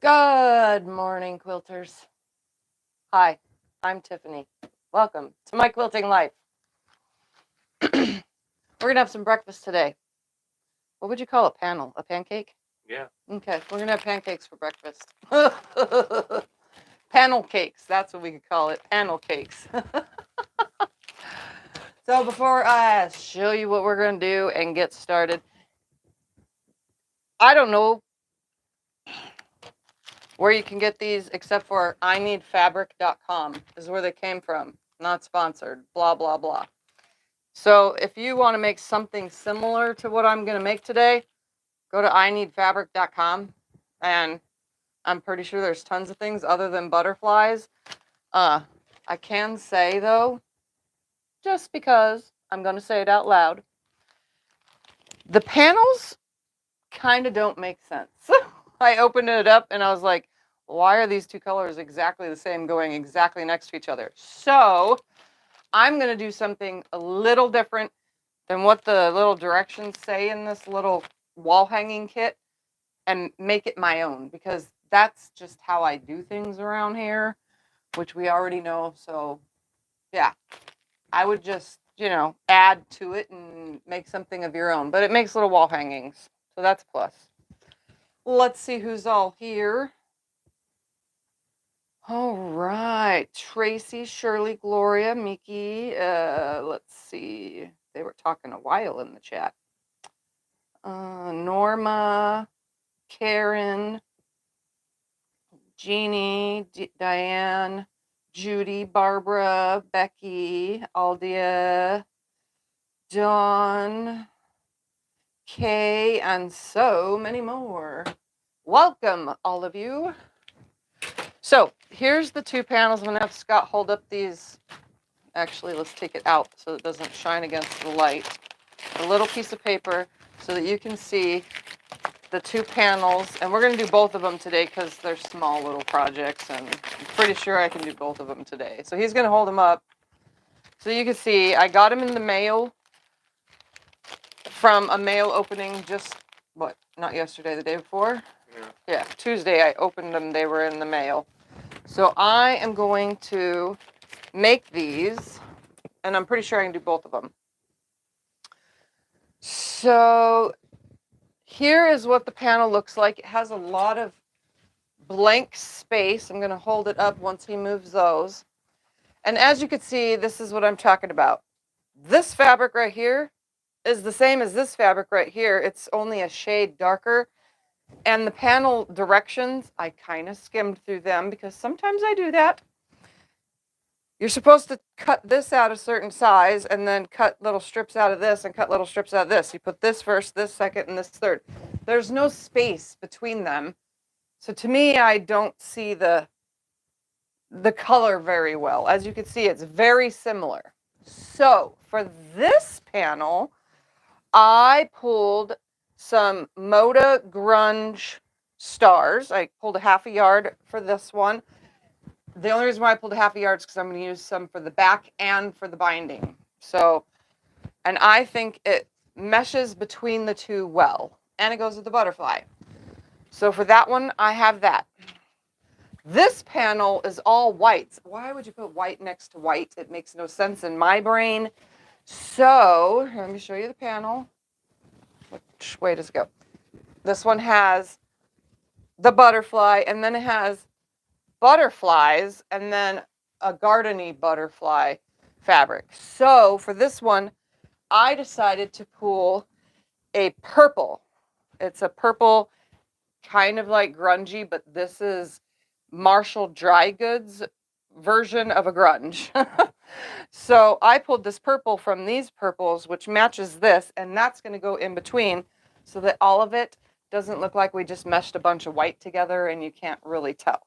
Good morning, quilters. Hi, I'm Tiffany. Welcome to my quilting life. We're gonna have some breakfast today. What would you call a panel? A pancake? Yeah. Okay, we're gonna have pancakes for breakfast. Panel cakes, that's what we could call it. Panel cakes. So before I show you what we're gonna do and get started, I don't know where you can get these except for ineedfabric.com is where they came from. Not sponsored. Blah, blah, blah. So if you want to make something similar to what I'm going to make today, go to ineedfabric.com. And I'm pretty sure there's tons of things other than butterflies. I can say, though, just because I'm going to say it out loud, the panels kind of don't make sense. I opened it up and I was like, why are these two colors exactly the same going exactly next to each other? So I'm going to do something a little different than what the little directions say in this little wall hanging kit and make it my own, because that's just how I do things around here, which we already know. So yeah, I would just, add to it and make something of your own, but it makes little wall hangings. So that's a plus. Let's see who's all here. All right. Tracy, Shirley, Gloria, Miki. Let's see. They were talking a while in the chat. Norma, Karen, Jeannie, Diane, Judy, Barbara, Becky, Aldia, Dawn, Kay, and so many more. Welcome, all of you. So here's the two panels. I'm going to have Scott hold up these. Actually, let's take it out so it doesn't shine against the light. A little piece of paper so that you can see the two panels. And we're going to do both of them today because they're small little projects. And I'm pretty sure I can do both of them today. So he's going to hold them up so you can see. I got them in the mail from a mail opening just, not yesterday, the day before? Yeah, Tuesday I opened them. They were in the mail. So I am going to make these, and I'm pretty sure I can do both of them. So here is what the panel looks like. It has a lot of blank space. I'm going to hold it up once he moves those. And as you can see, this is what I'm talking about. This fabric right here is the same as this fabric right here. It's only a shade darker. And the panel directions, I kind of skimmed through them because sometimes I do that. You're supposed to cut this out a certain size and then cut little strips out of this and cut little strips out of this. You put this first, this second, and this third. There's no space between them. So to me, I don't see the color very well. As you can see, it's very similar. So for this panel, I pulled some Moda Grunge stars. I pulled a half a yard for this one. The only reason why I pulled a half a yard is because I'm going to use some for the back and for the binding. So, and I think it meshes between the two well. And it goes with the butterfly. So for that one, I have that. This panel is all whites. Why would you put white next to white? It makes no sense in my brain. So, let me show you the panel. Which way does it go? This one has the butterfly, and then it has butterflies, and then a gardeny butterfly fabric. So for this one, I decided to pull a purple. It's a purple, kind of like grungy, but this is Marshall Dry Goods version of a grunge. So I pulled this purple from these purples, which matches this, and that's going to go in between so that all of it doesn't look like we just meshed a bunch of white together and you can't really tell.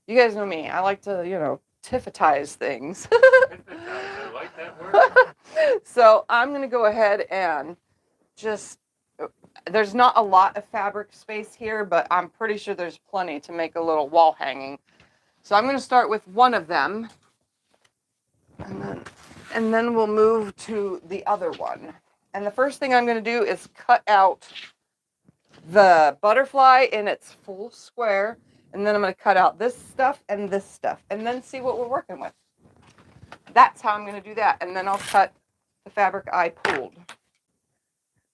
You guys know me. I like to, tiffatize things. I like that word. So I'm going to go ahead and just, there's not a lot of fabric space here, but I'm pretty sure there's plenty to make a little wall hanging. So I'm going to start with one of them, and then we'll move to the other one. And the first thing I'm going to do is cut out the butterfly in its full square, And then I'm going to cut out this stuff and then see what we're working with. That's how I'm going to do that. And then I'll cut the fabric I pulled.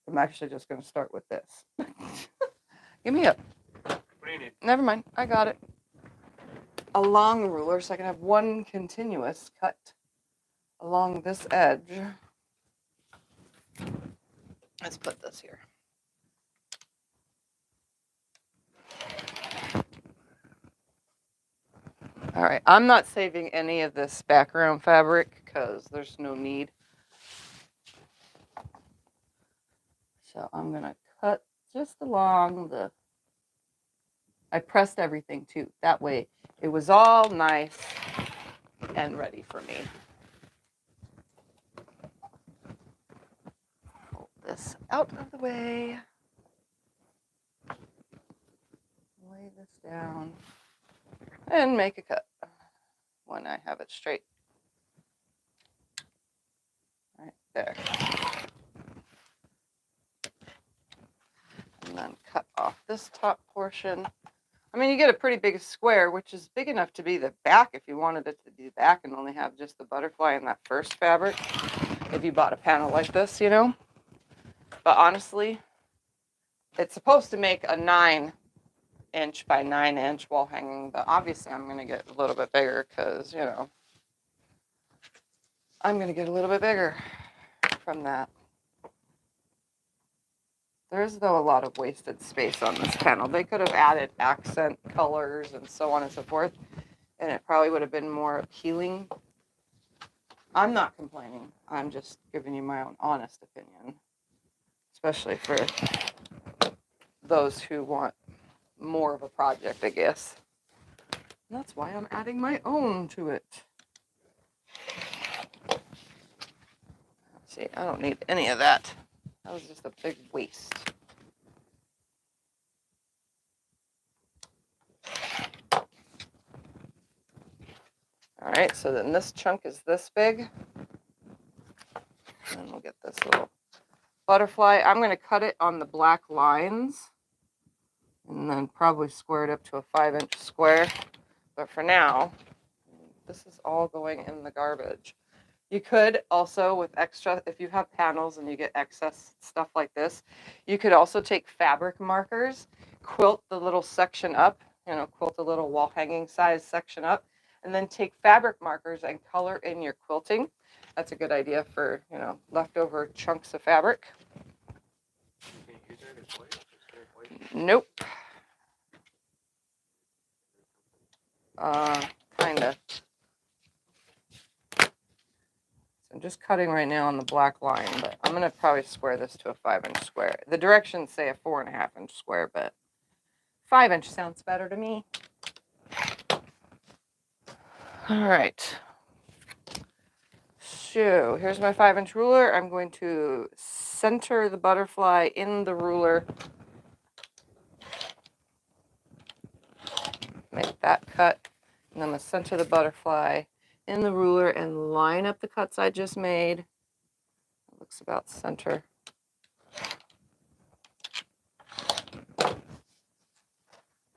I'm actually just going to start with this. Give me a... What do you need? Never mind. I got it. A long ruler so I can have one continuous cut along this edge. Let's put this here. All right, I'm not saving any of this background fabric because there's no need. So I'm gonna cut just along the, I pressed everything too. That way it was all nice and ready for me. Pull this out of the way. Lay this down and make a cut when I have it straight. Right there. And then cut off this top portion. I mean, you get a pretty big square, which is big enough to be the back if you wanted it to be the back and only have just the butterfly in that first fabric. If you bought a panel like this, you know. But honestly, it's supposed to make a 9" by 9" wall hanging, but obviously I'm going to get a little bit bigger because, you know, I'm going to get a little bit bigger from that. There is, though, a lot of wasted space on this panel. They could have added accent colors and so on and so forth, and it probably would have been more appealing. I'm not complaining. I'm just giving you my own honest opinion, especially for those who want more of a project, I guess. And that's why I'm adding my own to it. See, I don't need any of that. That was just a big waste. All right, so then this chunk is this big. And then we'll get this little butterfly. I'm going to cut it on the black lines and then probably square it up to a 5" square. But for now, this is all going in the garbage. You could also, with extra, if you have panels and you get excess stuff like this, you could also take fabric markers, quilt the little section up, you know, quilt a little wall hanging size section up, and then take fabric markers and color in your quilting. That's a good idea for, you know, leftover chunks of fabric. Can you use that as white? Nope. Kinda. I'm just cutting right now on the black line, but I'm going to probably square this to a 5" square. The directions say a 4.5" square, but 5" sounds better to me. All right. So here's my 5" ruler. I'm going to center the butterfly in the ruler. Make that cut. And I'm going to center the butterfly in the ruler and line up the cuts I just made. It looks about center.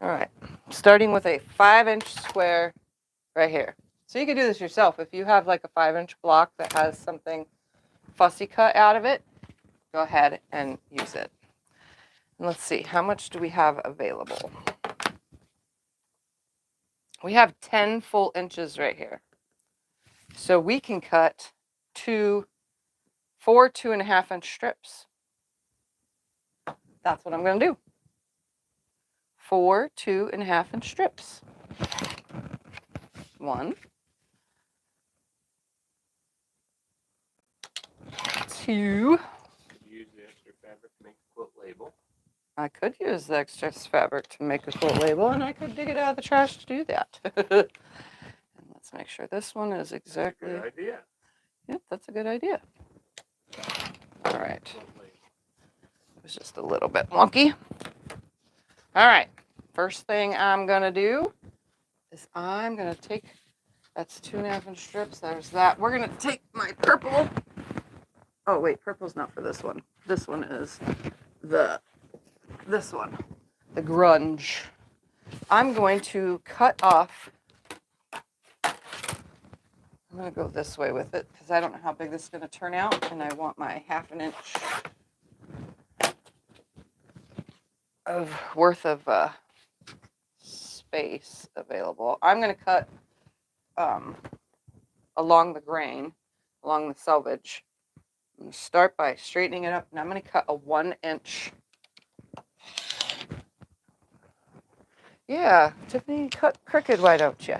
All right, starting with a 5" square right here. So you can do this yourself. If you have like a 5" block that has something fussy cut out of it, go ahead and use it. And let's see, how much do we have available? We have 10 full inches right here. So we can cut 4 2.5" strips. That's what I'm going to do. 4 2.5" strips. 1, 2. Use the extra fabric to make a quilt label. I could use the extra fabric to make a quilt label, and I could dig it out of the trash to do that. And let's make sure this one is exactly. Good idea. Yep, that's a good idea. All right. It was just a little bit wonky. All right. First thing I'm going to do is I'm going to take, that's 2.5" strips. There's that. We're going to take my purple. Oh, wait, purple's not for this one. This one is this one, the grunge. I'm going to cut off. I'm going to go this way with it because I don't know how big this is going to turn out, and I want my 1/2 inch worth of space available. I'm going to cut along the grain, along the selvage. I'm going to start by straightening it up, and I'm going to cut a 1 inch. Yeah, Tiffany, cut crooked, why don't you?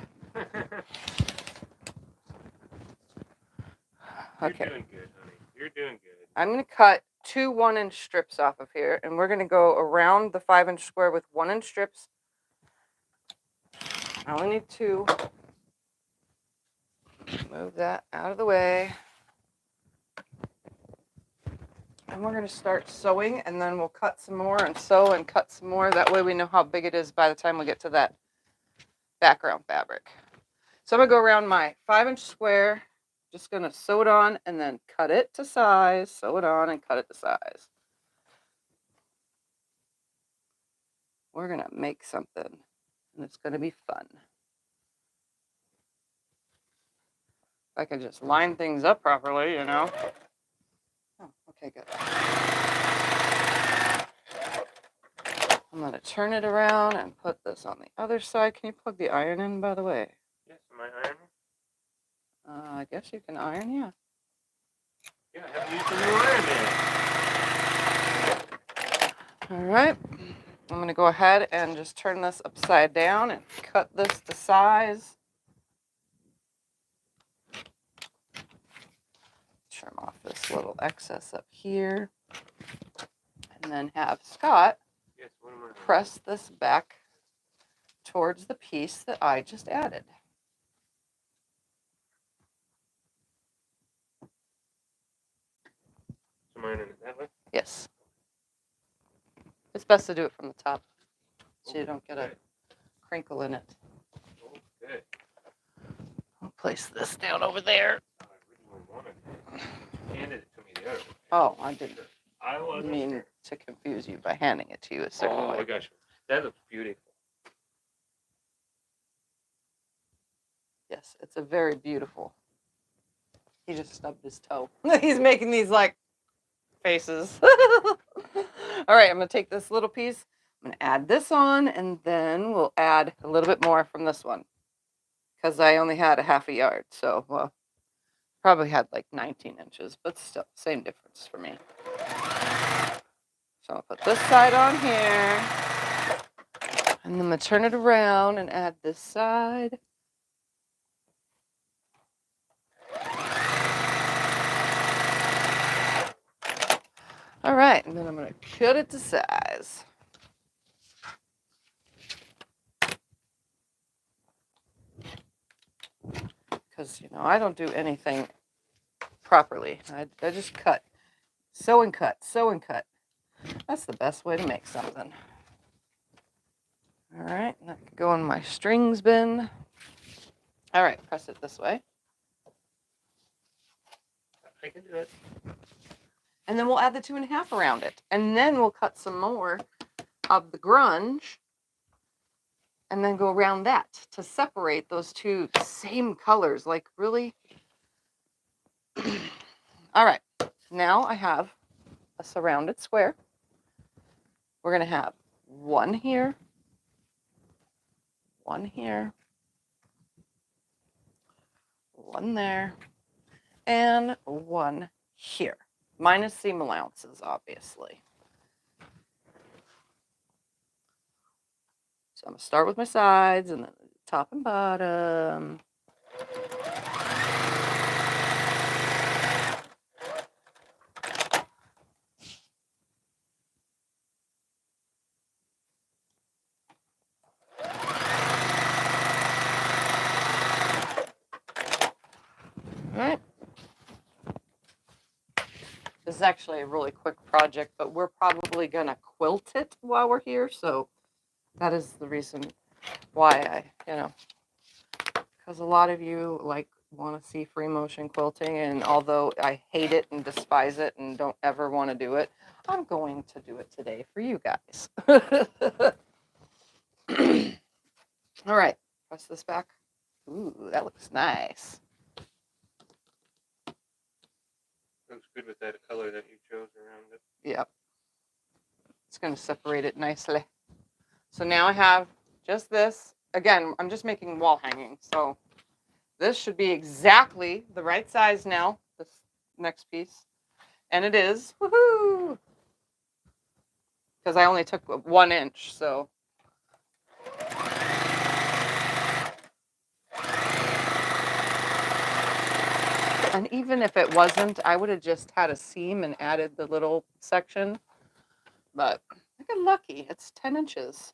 Okay. You're doing good, honey. You're doing good. I'm going to cut 2 1 inch strips off of here, and we're going to go around the 5 inch square with 1 inch strips. I only need 2. Move that out of the way. And we're going to start sewing, and then we'll cut some more and sew and cut some more. That way we know how big it is by the time we get to that background fabric. So I'm going to go around my 5 inch square, just going to sew it on and then cut it to size, sew it on and cut it to size. We're going to make something, and it's going to be fun. If I can just line things up properly, you know. Oh, okay, good. I'm going to turn it around and put this on the other side. Can you plug the iron in, by the way? Yes, am I ironing? I guess you can iron, yeah. Yeah, I haven't used the new iron yet. All right. I'm going to go ahead and just turn this upside down and cut this to size. Trim off this little excess up here. And then have Scott Yes, what am I doing? press this back towards the piece that I just added. So am I ironing it that way? Yes. It's best to do it from the top so you don't get a crinkle in it. Okay. I'll place this down over there. I originally wanted it. Handed it to me the other way. Oh, I didn't I wasn't mean sure. to confuse you by handing it to you a certain Oh, way. I got you. That looks beautiful. Yes, it's a very beautiful. He just stubbed his toe. He's making these like faces. All right, I'm going to take this little piece. I'm going to add this on, and then we'll add a little bit more from this one because I only had a 1/2 yard. So, well, probably had like 19 inches, but still, same difference for me. So I'll put this side on here, and then I'm going to turn it around and add this side. All right, and then I'm going to cut it to size. Because, you know, I don't do anything properly. I just cut. Sew and cut, sew and cut. That's the best way to make something. All right, and that could go in my strings bin. All right, press it this way. I can do it. And then we'll add the 2 1/2 around it. And then we'll cut some more of the grunge and then go around that to separate those two same colors. Like, really? All right, now I have a surrounded square. We're going to have 1 here, 1 here, 1 there, and 1 here. Minus seam allowances, obviously. So I'm going to start with my sides and then top and bottom. All right. This is actually a really quick project, but we're probably going to quilt it while we're here. So that is the reason why I, because a lot of you want to see free motion quilting. And although I hate it and despise it and don't ever want to do it, I'm going to do it today for you guys. All right, press this back. Ooh, that looks nice. Looks good with that color that you chose around it. Yep. It's going to separate it nicely. So now I have just this. Again, I'm just making wall hanging. So this should be exactly the right size now, this next piece. And it is. Woohoo! Because I only took 1 inch, so. And even if it wasn't, I would have just had a seam and added the little section. But I got lucky. It's 10 inches.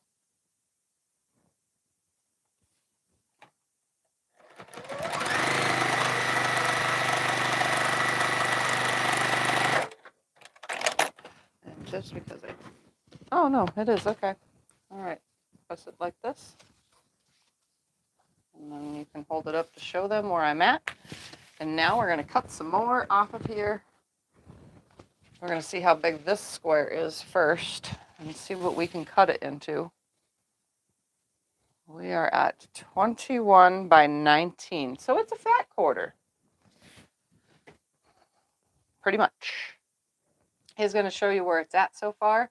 And just because I. Oh, no, it is. Okay. All right. Press it like this. And then you can hold it up to show them where I'm at. And now we're going to cut some more off of here. We're going to see how big this square is first and see what we can cut it into. We are at 21 by 19. So it's a fat quarter. Pretty much. He's going to show you where it's at so far.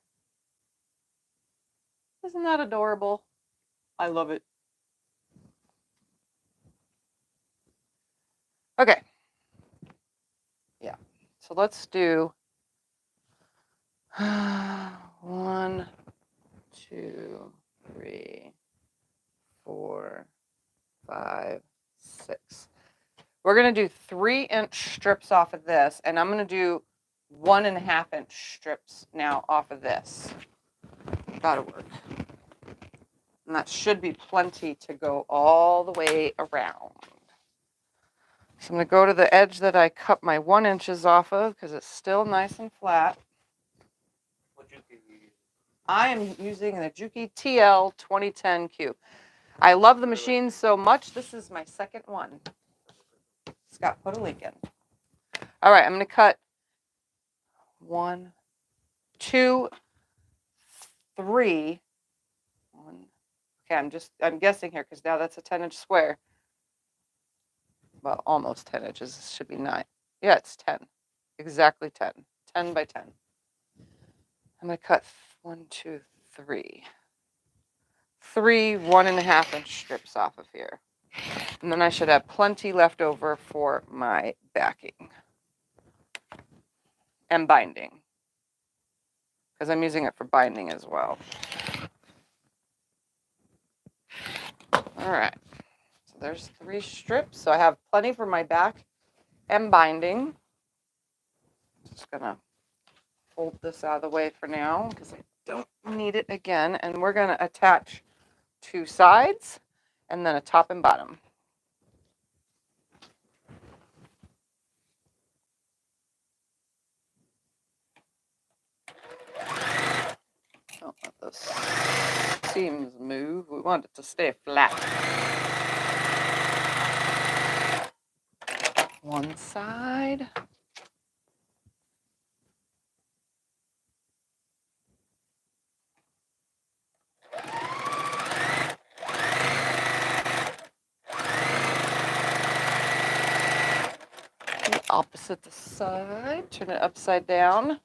Isn't that adorable? I love it. Okay. Yeah. So let's do 1, 2, 3, 4, 5, 6. We're going to do 3-inch strips off of this, and I'm going to do 1.5-inch strips now off of this. That'll work. And that should be plenty to go all the way around. So I'm going to go to the edge that I cut my 1 inches off of because it's still nice and flat. What juki are you using? I am using the Juki TL 2010Q. I love the machine so much. This is my second one. Scott put a link in. All right, I'm going to cut 1, 2, 3. 1. Okay, I'm guessing here because now that's a 10-inch square. Well, almost 10 inches. This should be 9. Yeah, it's 10. Exactly 10. 10 by 10. I'm going to cut 1, 2, 3. 3 1.5-inch strips off of here. And then I should have plenty left over for my backing and binding. Because I'm using it for binding as well. All right. So there's 3 strips. So I have plenty for my back and binding. Just going to fold this out of the way for now because I don't need it again. And we're going to attach 2 sides and then a top and bottom. Don't let those seams move. We want it to stay flat. One side. Opposite the side. Turn it upside down.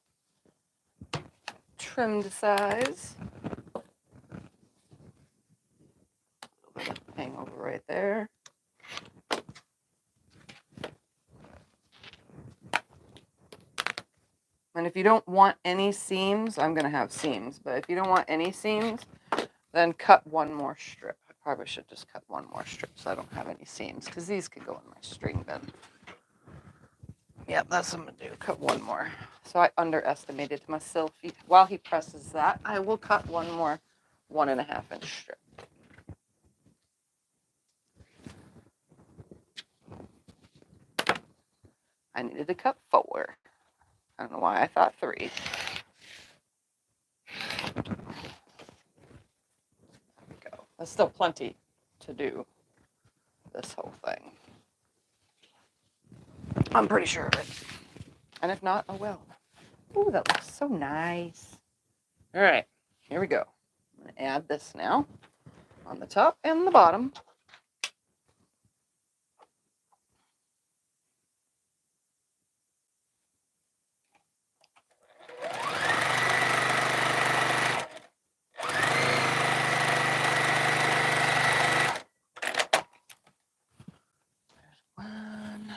Trim the size. Hang over right there. And if you don't want any seams, I'm going to have seams, but if you don't want any seams, then cut 1 more strip. I probably should just cut 1 more strip so I don't have any seams because these could go in my string bin. Yep, that's what I'm going to do. Cut 1 more. So I underestimated myself. While he presses that, I will cut 1 more 1.5-inch strip. I needed to cut 4. I don't know why I thought 3. There we go. There's still plenty to do this whole thing. I'm pretty sure of it. And if not, oh well. Ooh, that looks so nice. All right, here we go. I'm going to add this now. on the top and the bottom. One.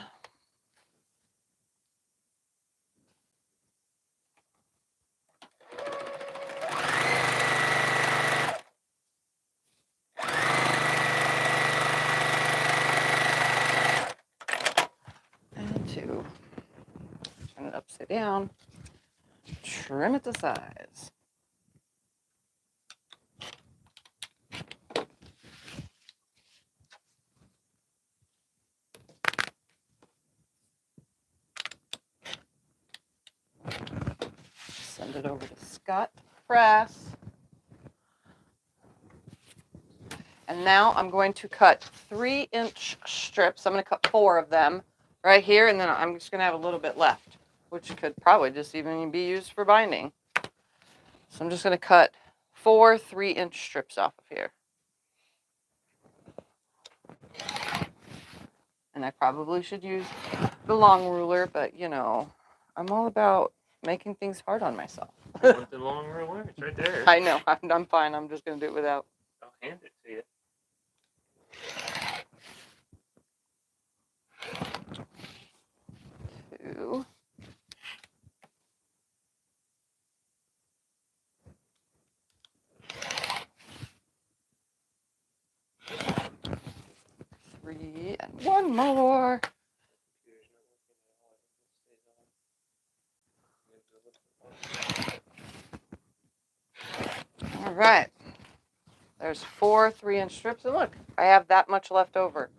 And two. Turn it upside down. Trim it to size. Send it over to Scott Press. And now I'm going to cut 3-inch strips. I'm going to cut 4 of them right here, and then I'm just going to have a little bit left, which could probably just even be used for binding. So I'm just going to cut 4 3-inch strips off of here. And I probably should use the long ruler, but you know, I'm all about making things hard on myself. You want the long ruler? It's right there. I know, I'm fine. I'm just going to do it without. I'll hand it to you. Two. Three, and one more. All right. There's 4 3-inch strips, and look, I have that much left over.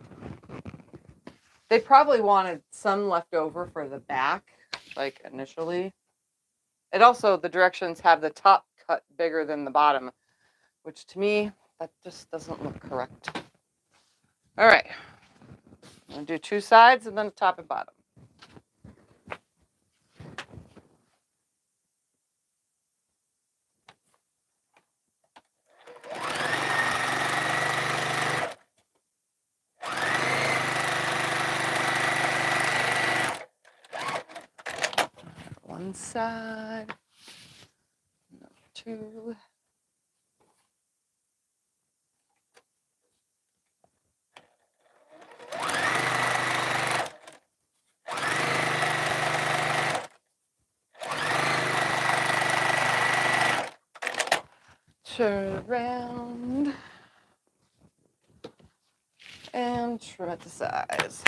They probably wanted some left over for the back, like initially. It also, the directions have the top cut bigger than the bottom, which to me, that just doesn't look correct. All right. I'm going to do 2 sides and then top and bottom. One side, number 2. Turn around and trim it to size.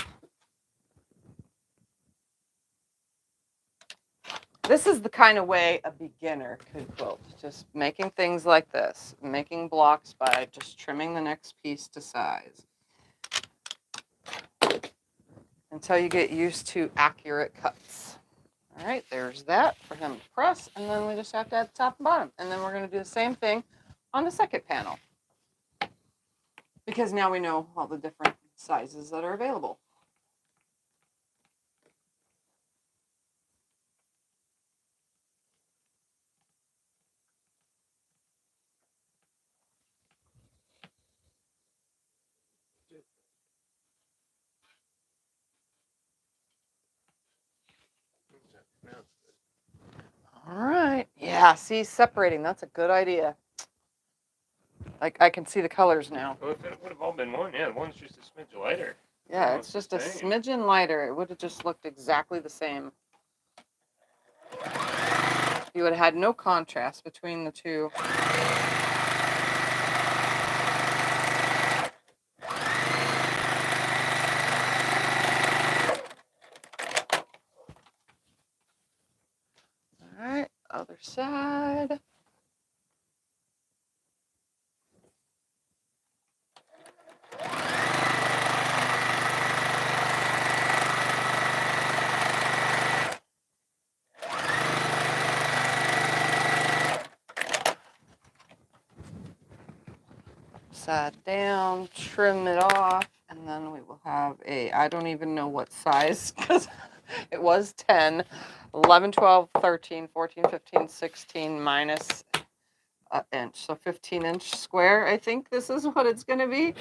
This is the kind of way a beginner could quilt, just making things like this, making blocks by just trimming the next piece to size until you get used to accurate cuts. All right, there's that for him to press, and then we just have to add the top and bottom. And then we're going to do the same thing on the second panel, because now we know all the different sizes that are available. All right. Yeah, see, separating, that's a good idea. Like, I can see the colors now. Well, if it would have all been one, yeah, one's just a smidge lighter. Yeah, No, it's just a the same. smidgen lighter. It would have just looked exactly the same. You would have had no contrast between the two. All right, other side. Side down, trim it off, and then we will have a, I don't even know what size, because it was 10, 11, 12, 13, 14, 15, 16, minus an inch. So 15-inch square, I think this is what it's going to be.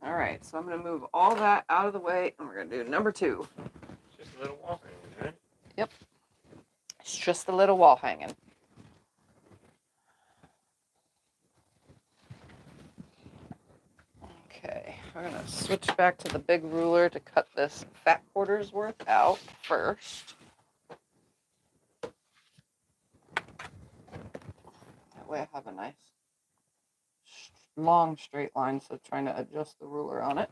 All right, so I'm going to move all that out of the way, and we're going to do number 2. It's just a little wall hanging, right? Yep. It's just a little wall hanging. Okay, we're going to switch back to the big ruler to cut this fat quarters worth out first. That way I have a nice long straight line, so trying to adjust the ruler on it.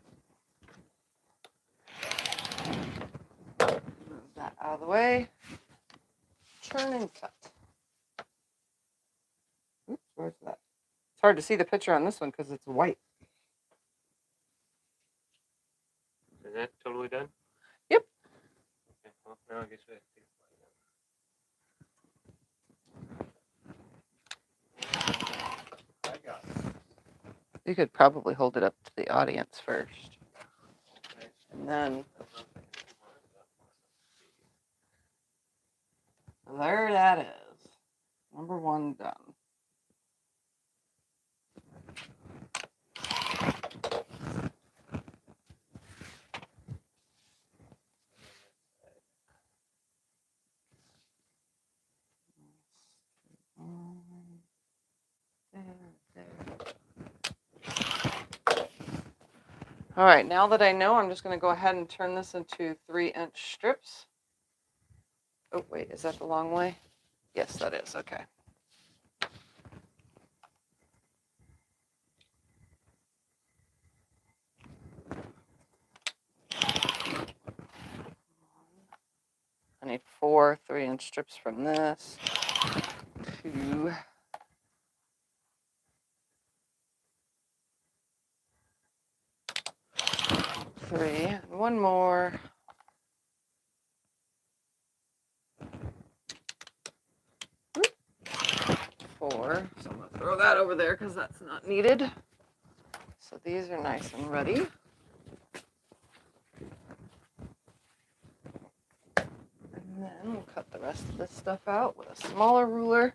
Move that out of the way. Turn and cut. Oops, where's that? It's hard to see the picture on this one because it's white. Is that totally done? Yep. Okay, well, now I guess we have to take it. I got it. You could probably hold it up to the audience first. And then there that is. Number 1 done. All right, now that I know, I'm just going to go ahead and turn this into 3-inch strips. Oh, wait, is that the long way? Yes, that is. Okay. I need 4 3-inch strips from this. 2. 3, and 1 more. 4. So I'm going to throw that over there because that's not needed. So these are nice and ready. And then we'll cut the rest of this stuff out with a smaller ruler.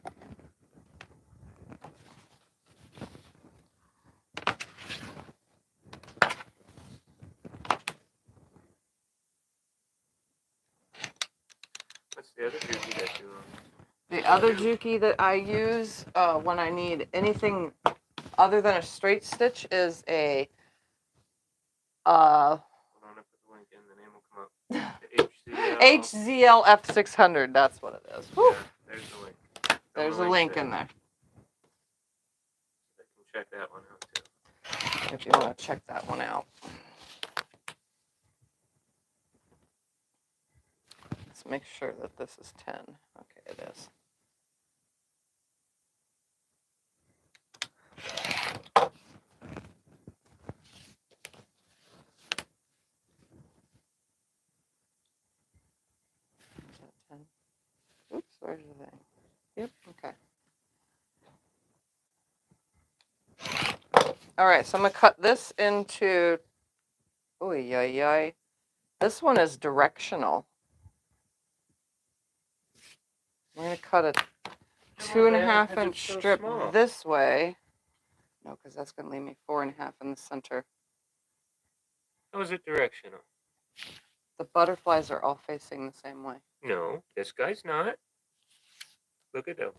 What's the other juki that you The other juki that I use when I need anything other than a straight stitch is a Hold on, I put the link in, the name will come up. The HZL F600. That's what it is. Yeah, there's the link. There's a link in there. I can check that one out too. If you want to check that one out. Let's make sure that this is 10. Okay, it is. Is that 10? Oops, where's the thing? Yep, okay. All right, so I'm going to cut this into, oh, yeah. This one is directional. I'm going to cut a 2.5-inch strip this way. No, because that's going to leave me 4.5 in the center. How is it directional? The butterflies are all facing the same way. No, this guy's not. Look at them.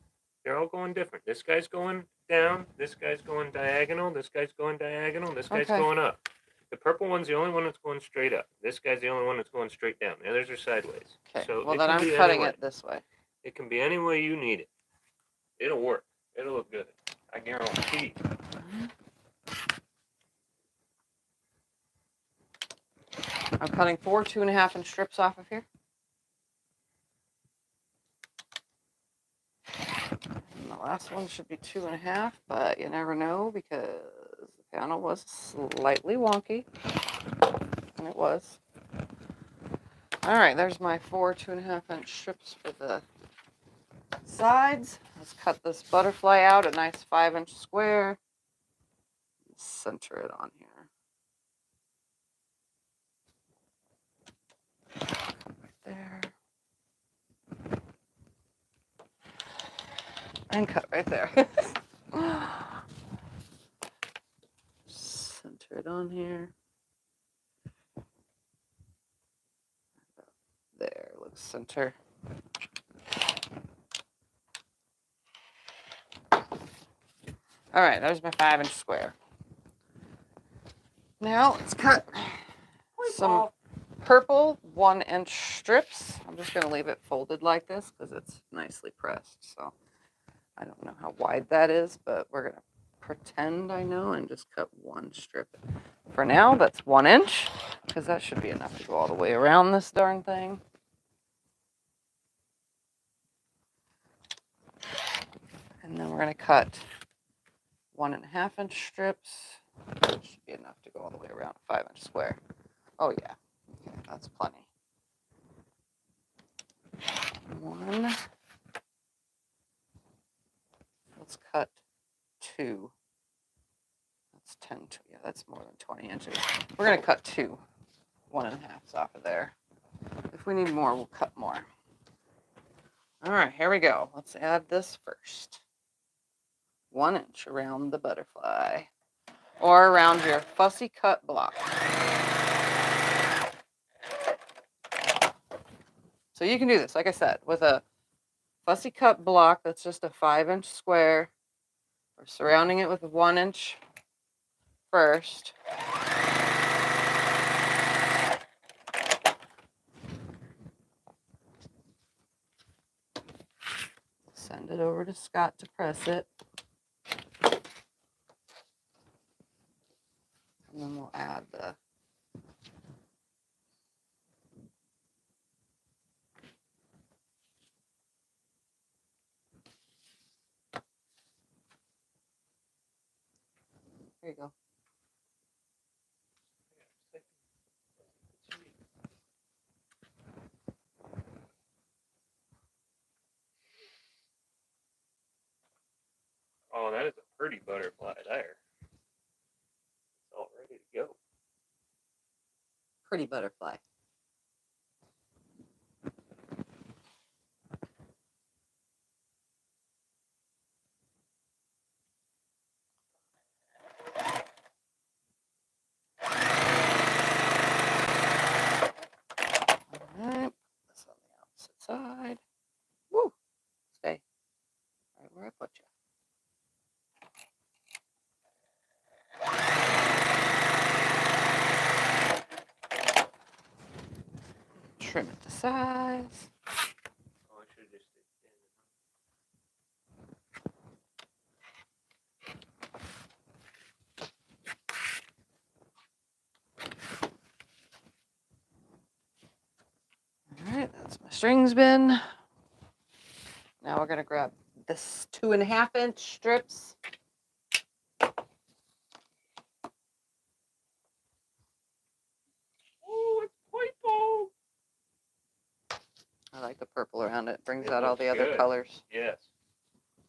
They're all going different. This guy's going down. This guy's going diagonal. This guy's going diagonal. This guy's going up. The purple one's the only one that's going straight up. This guy's the only one that's going straight down. The others are sideways. Okay, So well then I'm cutting it this way. It can be any way you need it. It'll work. It'll look good. I guarantee. I'm cutting 4 2.5-inch strips off of here. And the last one should be 2.5, but you never know because the panel was slightly wonky. And it was. All right, there's my 4 2.5-inch strips for the sides. Let's cut this butterfly out a nice 5-inch square. Center it on here. Right there. And cut right there. Center it on here. There, looks center. All right, there's my 5-inch square. Now let's cut some purple 1-inch strips. I'm just going to leave it folded like this because it's nicely pressed. So I don't know how wide that is, but we're going to pretend I know and just cut 1 strip. For now, that's 1 inch because that should be enough to go all the way around this darn thing. And then we're going to cut 1.5-inch strips. That should be enough to go all the way around a 5-inch square. Oh yeah, okay, that's plenty. 1. Let's cut 2. That's 10. Yeah, that's more than 20 inches. We're going to cut 2 1.5s off of there. If we need more, we'll cut more. All right, here we go. Let's add this first. 1 inch around the butterfly or around your fussy cut block. So you can do this, like I said, with a fussy cut block that's just a 5-inch square. We're surrounding it with a 1 inch first. Send it over to Scott to press it. And then we'll add the there you go. Oh, that is a pretty butterfly there. It's all ready to go. Pretty butterfly. Alright, this on the opposite side. Woo! Stay right where I put you. Trim it to size. Oh, I should have just stayed All right, that's my strings bin. Now we're gonna grab this 2.5-inch strips. Oh, it's purple. I like the purple around it. Brings It out all looks the other good. colors. Yes.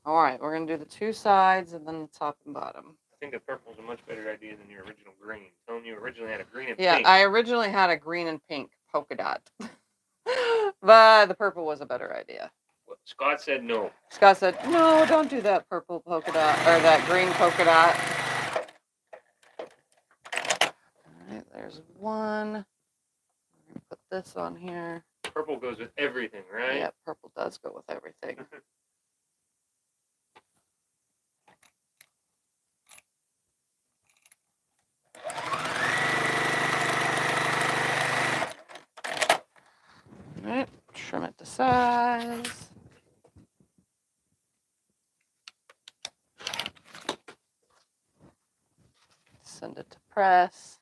All right, we're gonna do the 2 sides and then the top and bottom. I think the purple's a much better idea than your original green. Telling you originally had a green and Yeah, pink. I originally had a green and pink polka dot, but the purple was a better idea. Well, Scott said no. Scott said, "No, don't do that purple polka dot or that green polka dot." All right, there's 1. I'm gonna put this on here. Purple goes with everything, right? Yeah, purple does go with everything. All right, trim it to size. Send it to press.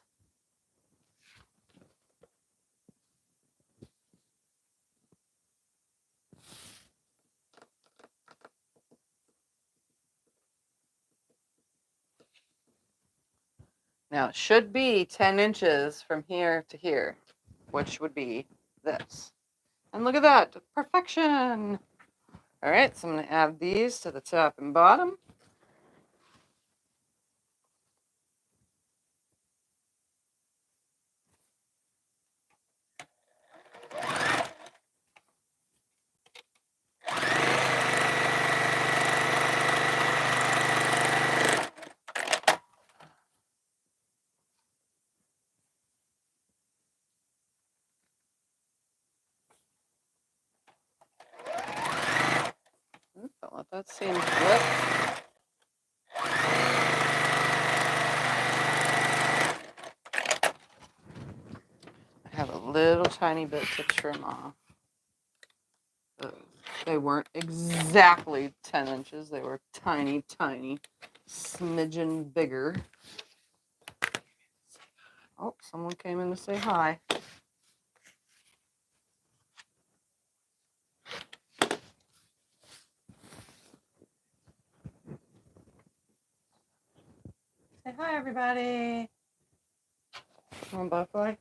Now it should be 10 inches from here to here, which would be this. And look at that, perfection. All right, so I'm gonna add these to the top and bottom. that seam flip. I have a little tiny bit to trim off. They weren't exactly 10 inches. They were tiny, tiny, smidgen bigger. Oh, someone came in to say hi. Say hi, everybody. Come on, Butterfly.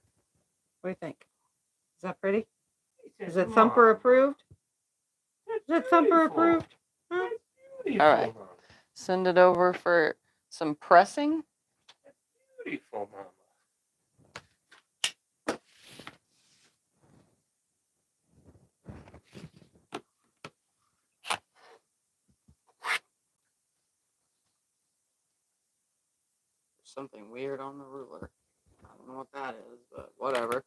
What do you think? Is that pretty? Is it Thumper approved? Is it Thumper approved? Huh? All right. Send it over for some pressing. Beautiful, Mama. There's something weird on the ruler. I don't know what that is, but whatever.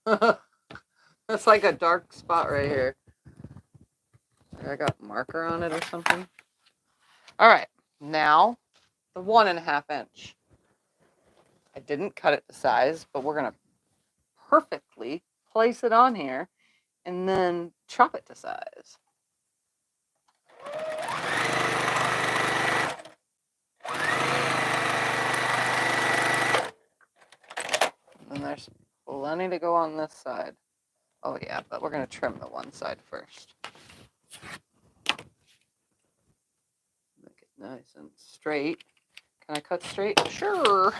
That's like a dark spot right here. I got marker on it or something. All right, now the 1.5 inch. I didn't cut it to size, but we're gonna perfectly place it on here and then chop it to size. And there's plenty to go on this side. Oh yeah, but we're gonna trim the one side first. Make it nice and straight. Can I cut straight? Sure.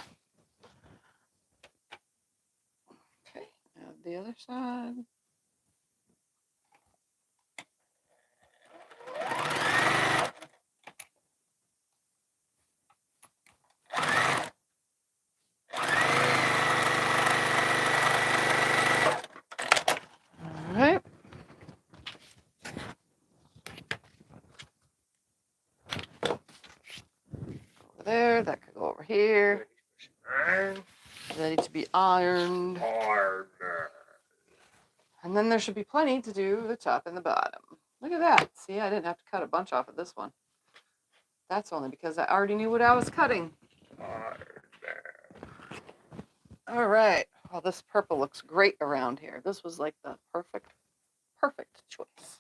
Okay, now the other side. All right. Over there, that could go over here. Ready to be ironed. And then there should be plenty to do the top and the bottom. Look at that. See, I didn't have to cut a bunch off of this one. That's only because I already knew what I was cutting. All right. Well, this purple looks great around here. This was like the perfect choice.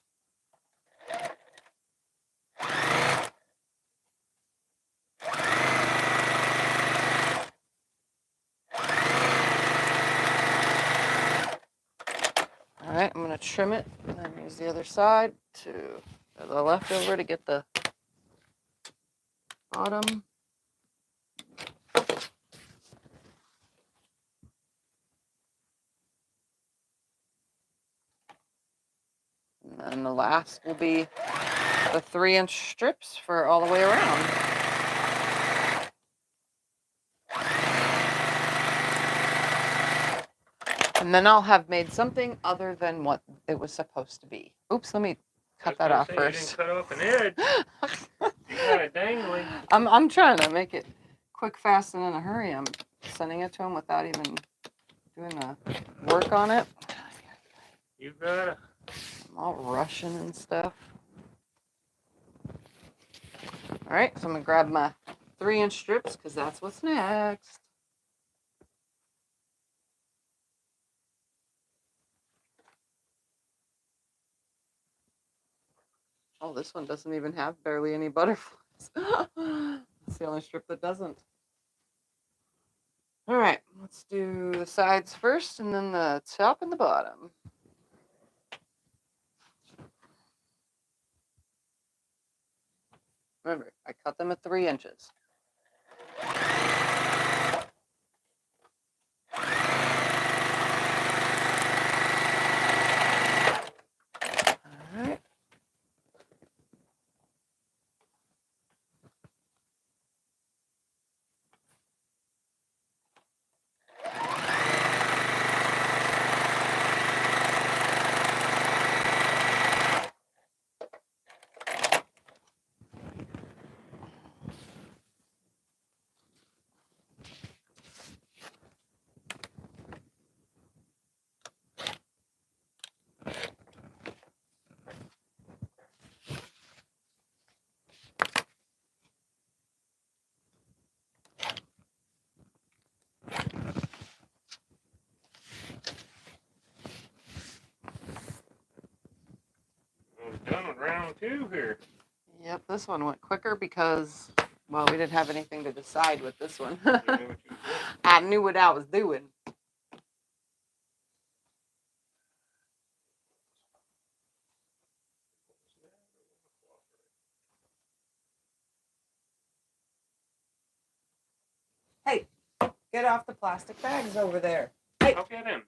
All right, I'm going to trim it and then use the other side to the leftover to get the bottom. And then the last will be the 3-inch strips for all the way around. And then I'll have made something other than what it was supposed to be. Oops, let me cut that off first. You didn't cut off an edge. You got it dangling. I'm trying to make it quick, fast, and in a hurry. I'm sending it to him without even doing the work on it. You got it. I'm all rushing and stuff. All right, so I'm gonna grab my 3-inch strips because that's what's next. Oh, this one doesn't even have barely any butterflies. It's the only strip that doesn't. All right, let's do the sides first and then the top and the bottom. Remember, I cut them at 3 inches. All right. round 2 here. Yep, this one went quicker because, well, we didn't have anything to decide with this one. You knew what you were doing. I knew what I was doing. Hey, get off the plastic bags over there. Hey. I'll get him.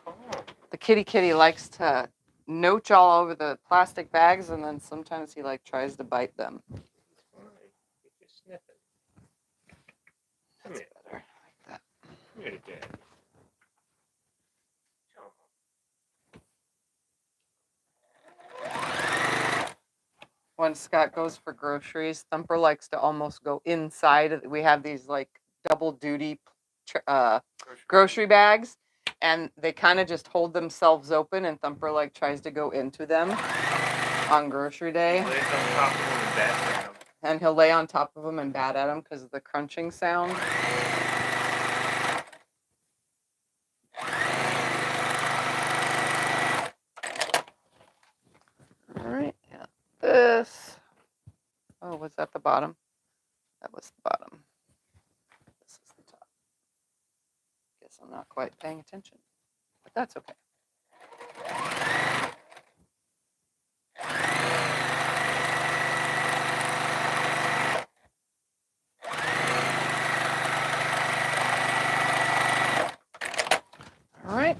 Oh. The kitty likes to noach all over the plastic bags, and then sometimes he like tries to bite them. He's fine. He's just sniffing. Come That's here. better, like that. Come here to Dad. When Scott goes for groceries, Thumper likes to almost go inside. We have these like double duty grocery bags, and they kind of just hold themselves open, and Thumper like tries to go into them on grocery day. Lays on top of him and bats at him. And he'll lay on top of them and bat at them because of the crunching sound. All right, yeah. This. Oh, was that the bottom? That was the bottom. This is the top. Guess I'm not quite paying attention, but that's okay. All right.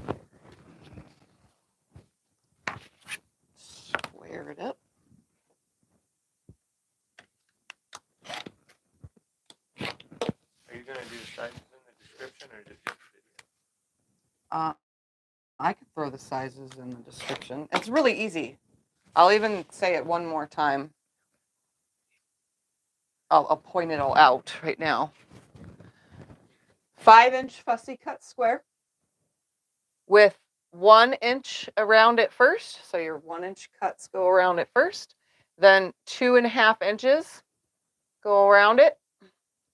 Square it up. Are you going to do the sizes in the description or just this video? I could throw the sizes in the description. It's really easy. I'll even say it one more time. I'll point it all out right now. 5-inch fussy cut square with 1 inch around it first. So your 1-inch cuts go around it first. Then 2.5 inches go around it.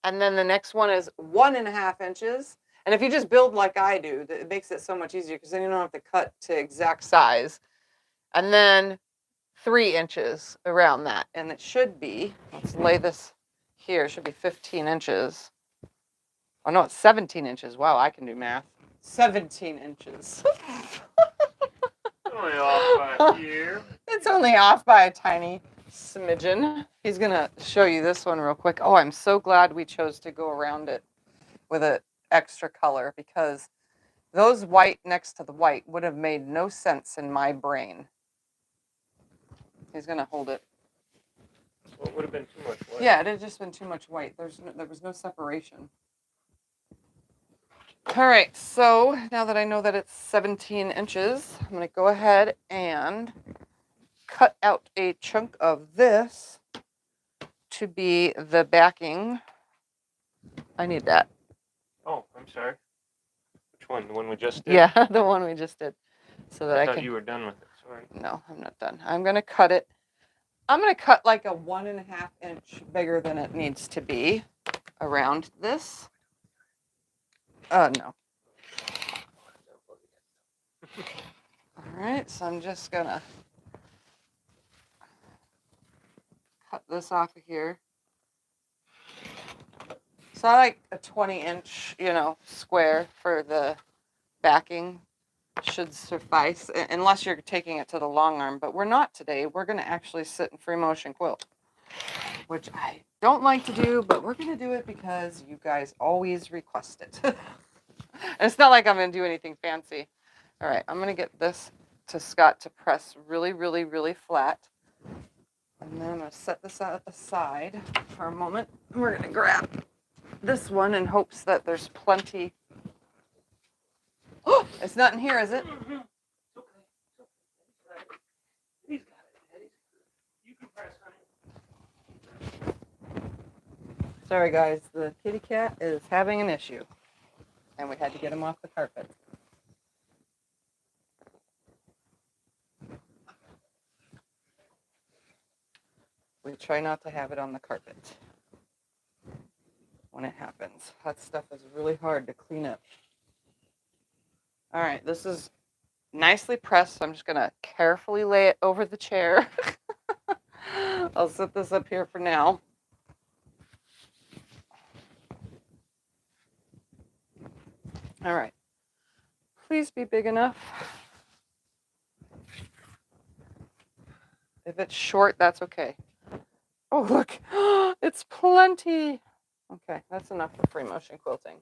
And then the next one is 1.5 inches. And if you just build like I do, it makes it so much easier because then you don't have to cut to exact size. And then 3 inches around that. And it should be, let's lay this here, it should be 15 inches. Oh no, it's 17 inches. Wow, I can do math. 17 inches. Only off by a year. It's only off by a tiny smidgen. He's gonna show you this one real quick. Oh, I'm so glad we chose to go around it with an extra color because those white next to the white would have made no sense in my brain. He's gonna hold it. Well, it would have been too much white. Yeah, it had just been too much white. There was no separation. All right, so now that I know that it's 17 inches, I'm gonna go ahead and cut out a chunk of this to be the backing. I need that. Oh, I'm sorry. Which one? The one we just did? Yeah, the one we just did. So that I I thought can. you were done with it. Sorry. No, I'm not done. I'm gonna cut it. I'm gonna cut like a 1.5 inch bigger than it needs to be around this. No. All right, so I'm just gonna cut this off of here. So I like a 20-inch, square for the backing should suffice, unless you're taking it to the long arm. But we're not today. We're gonna actually sit in free motion quilt, which I don't like to do, but we're gonna do it because you guys always request it. And it's not like I'm gonna do anything fancy. All right, I'm gonna get this to Scott to press really, really, really flat. And then I'm gonna set this out at the side for a moment. We're gonna grab this one in hopes that there's plenty. Oh, it's not in here, is it? Mm-hmm. It's okay. He's got it. You can press, honey. Sorry, guys. The kitty cat is having an issue. And we had to get him off the carpet. We try not to have it on the carpet when it happens. That stuff is really hard to clean up. All right, this is nicely pressed, so I'm just gonna carefully lay it over the chair. I'll set this up here for now. All right. Please be big enough. If it's short, that's okay. Oh, look, it's plenty. Okay, that's enough for free motion quilting.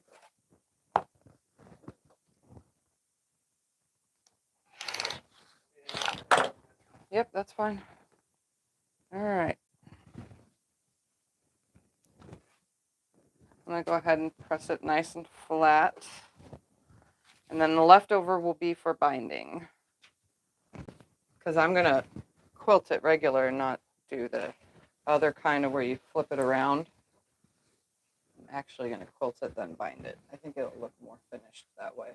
Yep, that's fine. All right. I'm gonna go ahead and press it nice and flat. And then the leftover will be for binding. Because I'm gonna quilt it regular and not do the other kind of where you flip it around. I'm actually gonna quilt it, then bind it. I think it'll look more finished that way.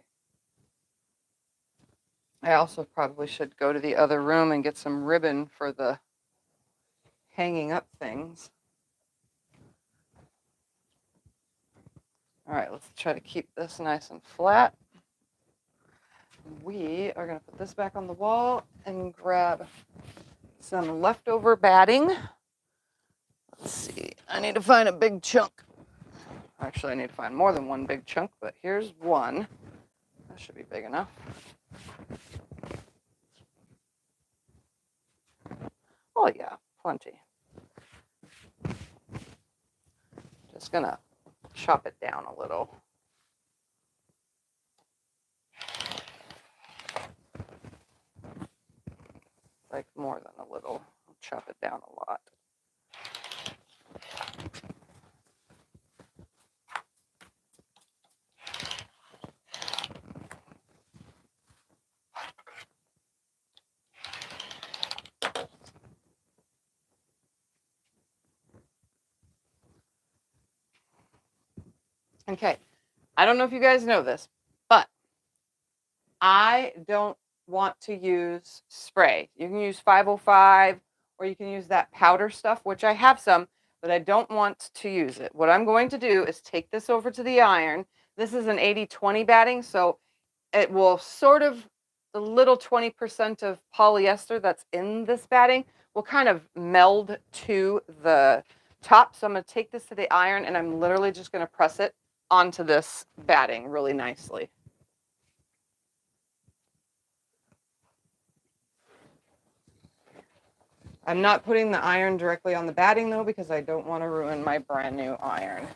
I also probably should go to the other room and get some ribbon for the hanging up things. All right, let's try to keep this nice and flat. We are going to put this back on the wall and grab some leftover batting. Let's see, I need to find a big chunk. Actually, I need to find more than one big chunk, but here's one. That should be big enough. Oh yeah, plenty. Just gonna chop it down a little. Like more than a little. I'll chop it down a lot. Okay, I don't know if you guys know this, but I don't want to use spray. You can use 505 or you can use that powder stuff, which I have some, but I don't want to use it. What I'm going to do is take this over to the iron. This is an 80-20 batting, so it will sort of, the little 20% of polyester that's in this batting will kind of meld to the top. So I'm going to take this to the iron and I'm literally just going to press it onto this batting really nicely. I'm not putting the iron directly on the batting though, because I don't want to ruin my brand new iron.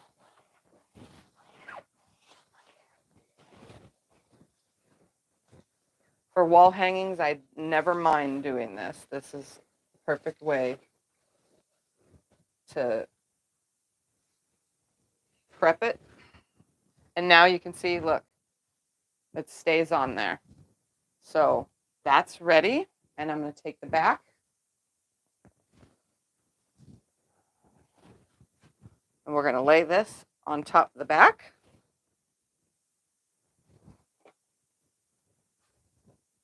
For wall hangings, I never mind doing this. This is the perfect way to prep it. And now you can see, look, it stays on there. So that's ready. And I'm going to take the back. And we're going to lay this on top of the back.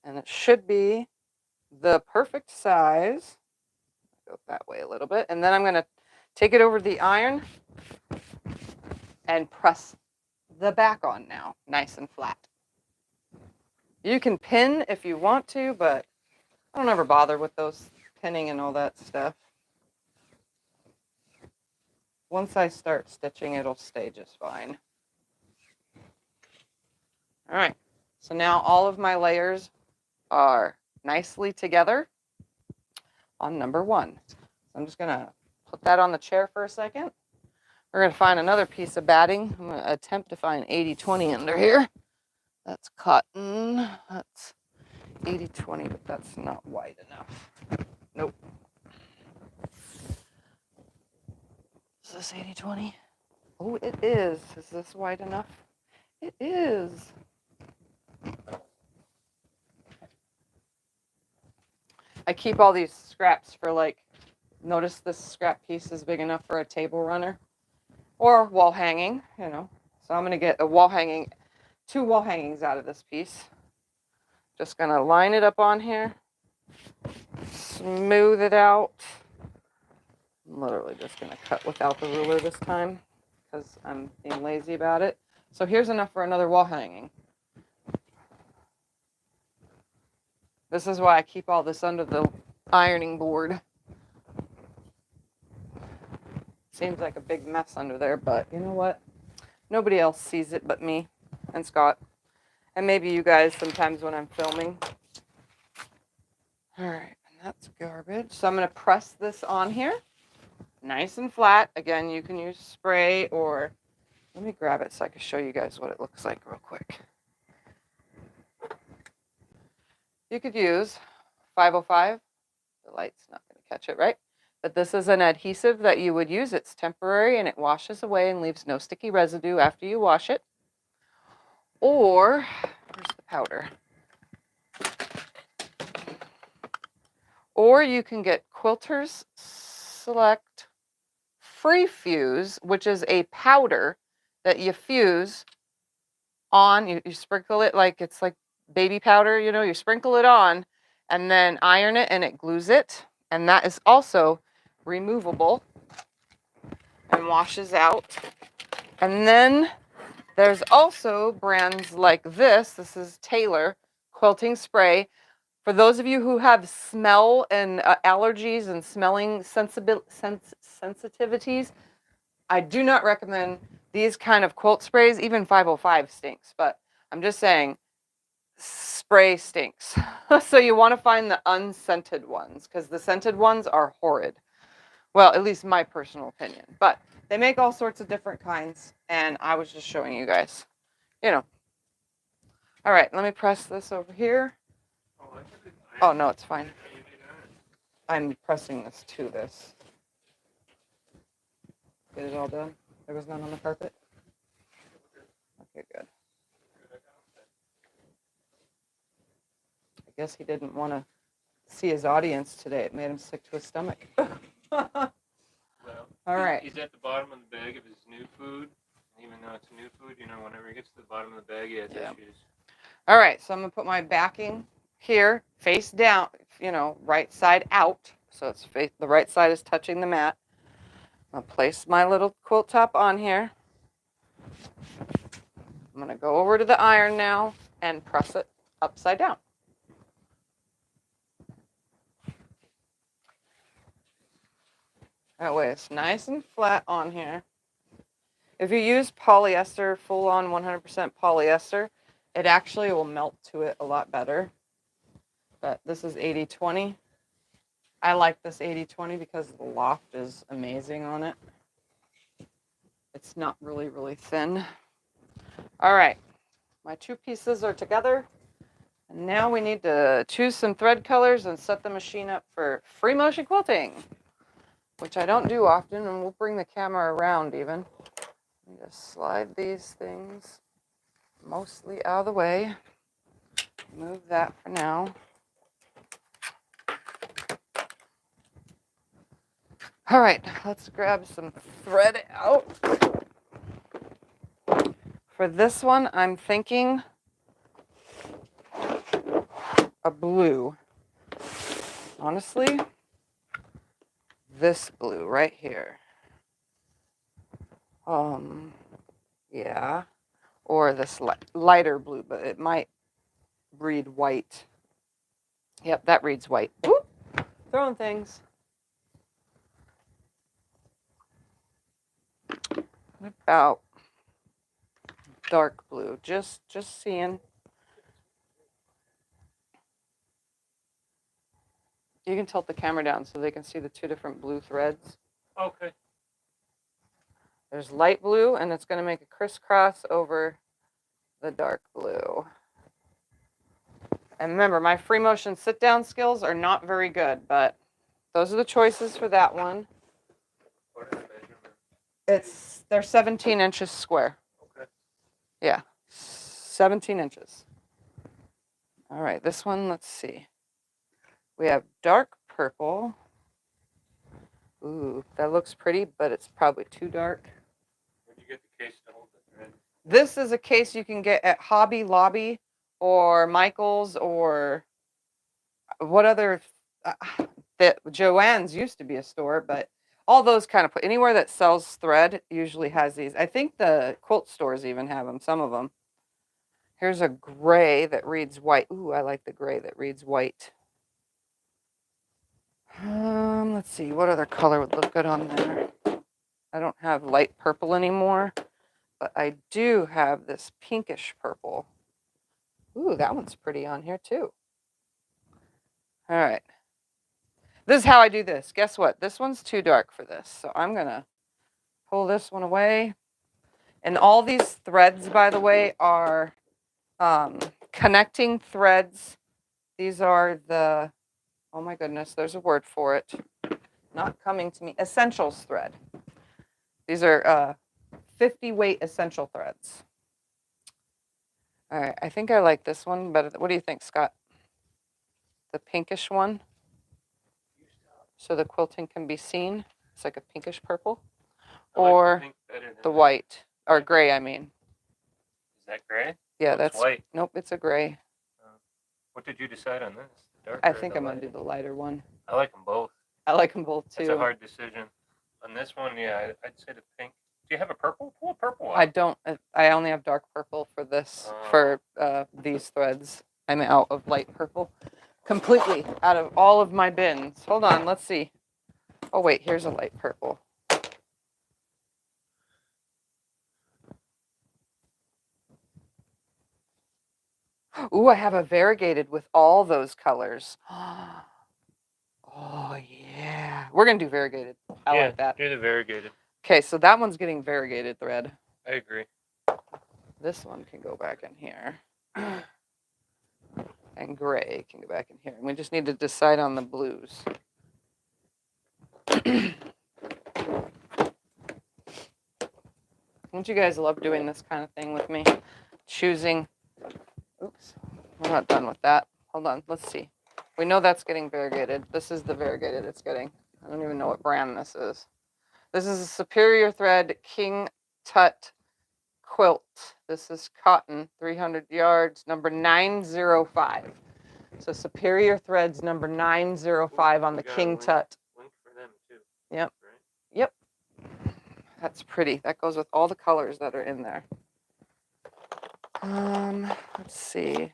And it should be the perfect size. Go that way a little bit. And then I'm going to take it over to the iron and press the back on now, nice and flat. You can pin if you want to, but I don't ever bother with those pinning and all that stuff. Once I start stitching, it'll stay just fine. All right, so now all of my layers are nicely together on number one. So I'm just gonna put that on the chair for a second. We're gonna find another piece of batting. I'm gonna attempt to find 80-20 under here. That's cotton, that's 80-20, but that's not wide enough. Nope. Is this 80-20? Oh, it is. Is this wide enough? It is. I keep all these scraps for like, notice this scrap piece is big enough for a table runner or wall hanging, you know. So I'm going to get a wall hanging, 2 wall hangings out of this piece. Just going to line it up on here, smooth it out. I'm literally just going to cut without the ruler this time because I'm being lazy about it. So here's enough for another wall hanging. This is why I keep all this under the ironing board. Seems like a big mess under there, but you know what? Nobody else sees it but me and Scott. And maybe you guys sometimes when I'm filming. All right, and that's garbage. So I'm going to press this on here. Nice and flat. Again, you can use spray or... Let me grab it so I can show you guys what it looks like real quick. You could use 505. The light's not going to catch it, right? But this is an adhesive that you would use. It's temporary and it washes away and leaves no sticky residue after you wash it. Or, where's the powder? Or you can get Quilters Select Free Fuse, which is a powder that you fuse on. You sprinkle it like it's like baby powder, you know, you sprinkle it on and then iron it and it glues it. And that is also removable and washes out. And then there's also brands like this. This is Taylor Quilting Spray. For those of you who have smell and allergies and smelling sensitivities, I do not recommend these kind of quilt sprays. Even 505 stinks, but I'm just saying spray stinks. So you want to find the unscented ones because the scented ones are horrid. Well, at least my personal opinion. But they make all sorts of different kinds, and I was just showing you guys. You know. All right, let me press this over here. Oh, no, it's fine. I'm pressing this to this. Get it all done? There was none on the carpet? Okay, good. I guess he didn't want to see his audience today. It made him sick to his stomach. Well, all right. He's at the bottom of the bag of his new food. Even though it's new food, you know, whenever he gets to the bottom of the bag, he has issues. All right, so I'm going to put my backing here, face down, you know, right side out. So it's the right side is touching the mat. I'll place my little quilt top on here. I'm going to go over to the iron now and press it upside down. That way it's nice and flat on here. If you use polyester, full-on 100% polyester, it actually will melt to it a lot better. But this is 80-20. I like this 80-20 because the loft is amazing on it. It's not really, really thin. All right, my two pieces are together. And now we need to choose some thread colors and set the machine up for free motion quilting, which I don't do often, and we'll bring the camera around even. Just slide these things mostly out of the way. Move that for now. All right, let's grab some thread out. For this one, I'm thinking a blue. Honestly, this blue right here. Yeah, or this lighter blue, but it might read white. Yep, that reads white. Whoop, throwing things. What about dark blue? Just seeing. You can tilt the camera down so they can see the two different blue threads. Okay. There's light blue, and it's going to make a crisscross over the dark blue. And remember, my free motion sit-down skills are not very good, but those are the choices for that one. What is the measurement? They're 17 inches square. Okay. Yeah, 17 inches. All right, this one, let's see. We have dark purple. Ooh, that looks pretty, but it's probably too dark. Where'd you get the case to hold the thread? This is a case you can get at Hobby Lobby or Michael's or what other... that Joann's used to be a store, but all those kind of... Anywhere that sells thread usually has these. I think the quilt stores even have them, some of them Here's a gray that reads white. Ooh, I like the gray that reads white. Let's see, what other color would look good on there? I don't have light purple anymore, but I do have this pinkish purple. Ooh, that one's pretty on here too. All right. This is how I do this. Guess what? This one's too dark for this. So I'm going to pull this one away. And all these threads, by the way, are connecting threads. These are the, oh my goodness, there's a word for it. Not coming to me. Essentials thread. These are 50 weight essential threads. All right, I think I like this one better. What do you think, Scott? The pinkish one? So the quilting can be seen. It's like a pinkish purple. Or the white, or gray, I mean. Is that gray? Yeah, That's white. Nope, it's a gray. What did you decide on this? Darker I think I'm lighter? going to do the lighter one. I like them both. I like them both too. It's a hard decision. On this one, yeah, I'd say the pink. Do you have a purple? Pull a purple out. I don't. I only have dark purple for this, for these threads. I'm out of light purple. Completely out of all of my bins. Hold on, let's see. Oh wait, here's a light purple. Ooh, I have a variegated with all those colors. Oh yeah. We're gonna do variegated. I like that. Do the variegated. Okay, so that one's getting variegated thread. I agree. This one can go back in here. And gray can go back in here. And we just need to decide on the blues. Don't you guys love doing this kind of thing with me? Choosing. Oops, we're not done with that. Hold on, let's see. We know that's getting variegated. This is the variegated it's getting. I don't even know what brand this is. This is a Superior Thread King Tut Quilt. This is cotton, 300 yards, number 905. So Superior Threads number 905 on the King Tut. Link for them too. Yep. Right? Yep. That's pretty. That goes with all the colors that are in there. Let's see.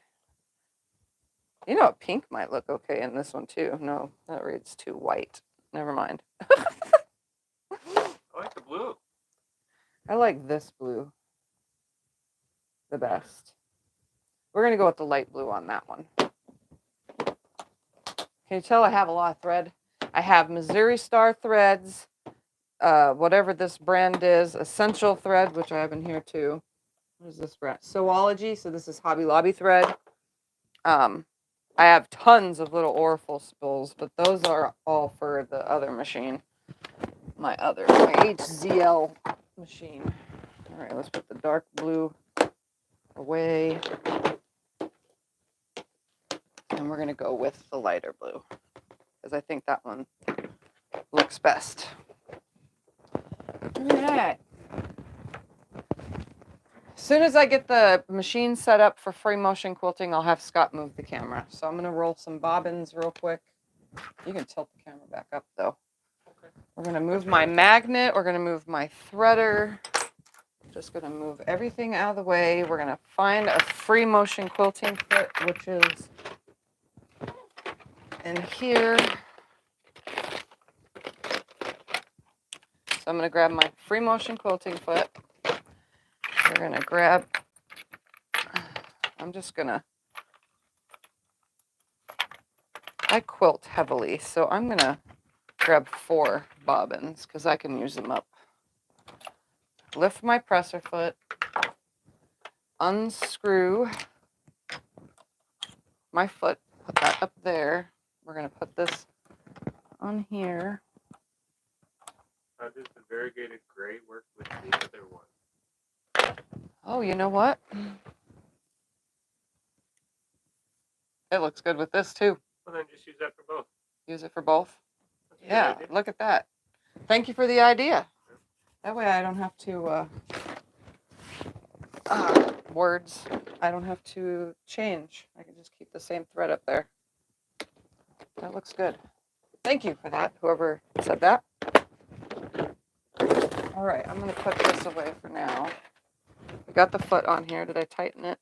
You know, pink might look okay in this one too. No, that reads too white. Never mind. I like the blue. I like this blue the best. We're going to go with the light blue on that one. Can you tell I have a lot of thread? I have Missouri Star threads, whatever this brand is, Essential thread, which I have in here too. What is this brand? Sewology, so this is Hobby Lobby thread. I have tons of little Oriful spools, but those are all for the other machine. My HZL machine. All right, let's put the dark blue away. And we're going to go with the lighter blue because I think that one looks best. All right. As soon as I get the machine set up for free motion quilting, I'll have Scott move the camera. So I'm going to roll some bobbins real quick. You can tilt the camera back up though. Okay. We're going to move my magnet. We're going to move my threader. Just going to move everything out of the way. We're going to find a free motion quilting kit, which is in here. So I'm going to grab my free motion quilting foot. We're going to grab, I quilt heavily, so I'm going to grab 4 bobbins because I can use them up. Lift my presser foot, unscrew my foot, put that up there. We're going to put this on here. How does the variegated gray work with the other one? Oh, you know what? It looks good with this too. Well, then just use that for both. Use it for both? That's a good Yeah, idea. look at that. Thank you for the idea. That way I don't have to, words, I don't have to change. I can just keep the same thread up there. That looks good. Thank you for that, whoever said that. All right, I'm going to put this away for now. I got the foot on here. Did I tighten it?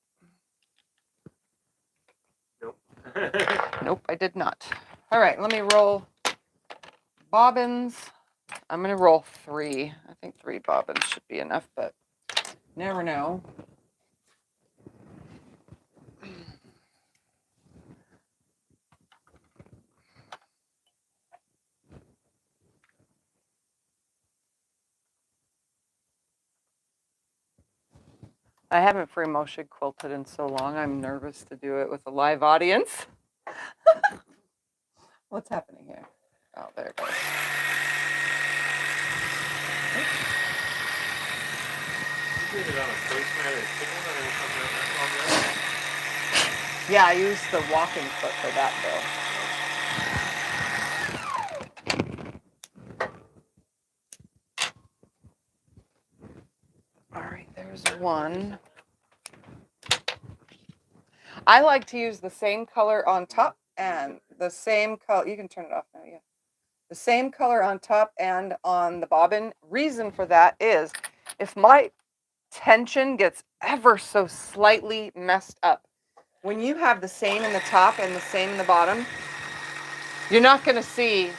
Nope, I did not. All right, let me roll bobbins. I'm going to roll 3. I think 3 bobbins should be enough, but never know. I haven't free motion quilted in so long. I'm nervous to do it with a live audience. What's happening here? Oh, there it goes. You did it on a placemat or chicken or something like that. Yeah, I used the walking foot for that though. All right, there's one. I like to use the same color on top and the same color. You can turn it off now, yeah. The same color on top and on the bobbin. Reason for that is if my tension gets ever so slightly messed up, when you have the same in the top and the same in the bottom, you're not going to see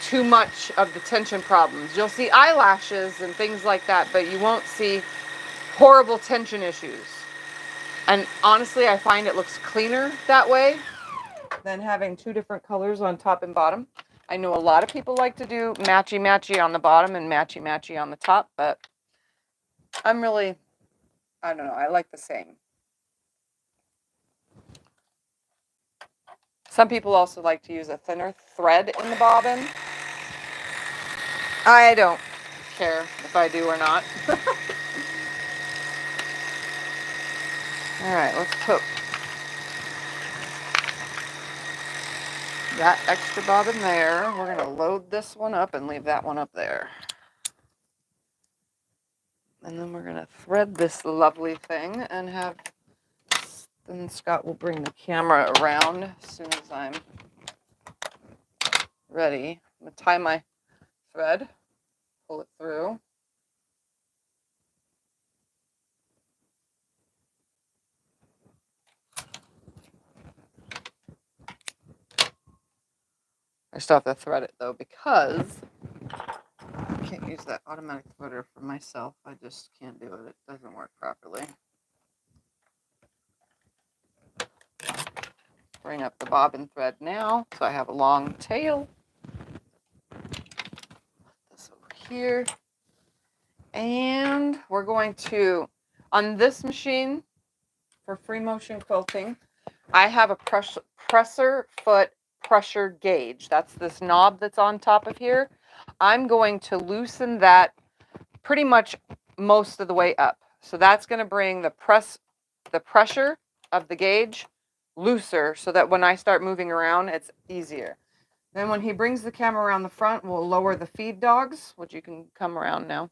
too much of the tension problems. You'll see eyelashes and things like that, but you won't see horrible tension issues. And honestly, I find it looks cleaner that way than having 2 different colors on top and bottom. I know a lot of people like to do matchy-matchy on the bottom and matchy-matchy on the top, but I'm really, I don't know, I like the same. Some people also like to use a thinner thread in the bobbin. I don't care if I do or not. All right, let's put that extra bobbin there. We're gonna load this one up and leave that one up there. And then we're gonna thread this lovely thing and have, then Scott will bring the camera around as soon as I'm ready. I'm gonna tie my thread, pull it through. I still have to thread it though because I can't use that automatic threader for myself. I just can't do it. It doesn't work properly. Bring up the bobbin thread now so I have a long tail. Put this over here. And we're going to, on this machine for free motion quilting, I have a presser foot pressure gauge. That's this knob that's on top of here. I'm going to loosen that pretty much most of the way up. So that's going to bring the pressure of the gauge looser so that when I start moving around, it's easier. Then when he brings the camera around the front, we'll lower the feed dogs, which you can come around now.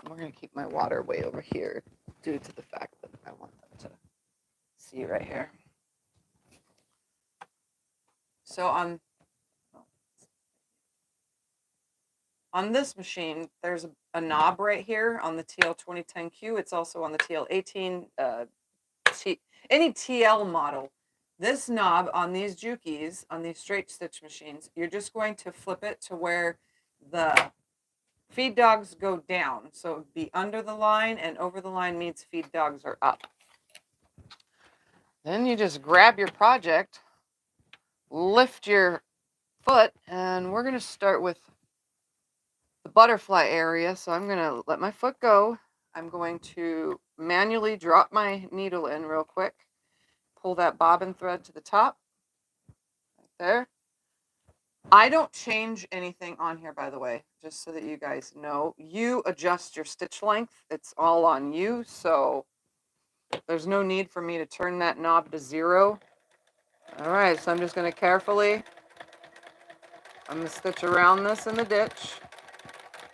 We're going to keep my water way over here due to the fact that I want them to see right here. So on this machine, there's a knob right here on the TL2010Q. It's also on the TL18, any TL model. This knob on these Jukis, on these straight stitch machines, you're just going to flip it to where the feed dogs go down. So it would be under the line, and over the line means feed dogs are up. Then you just grab your project, lift your foot, and we're going to start with the butterfly area. So I'm going to let my foot go. I'm going to manually drop my needle in real quick, pull that bobbin thread to the top, right there. I don't change anything on here, by the way, just so that you guys know. You adjust your stitch length. It's all on you, so there's no need for me to turn that knob to 0. All right, so I'm just going to carefully, I'm going to stitch around this in the ditch.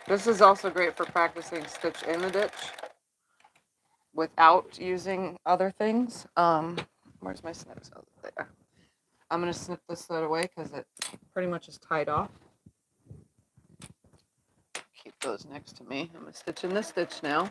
This is also great for practicing stitch in the ditch without using other things. Where's my snips? Oh, there. I'm going to snip this thread away because it pretty much is tied off. Keep those next to me. I'm going to stitch in this stitch now.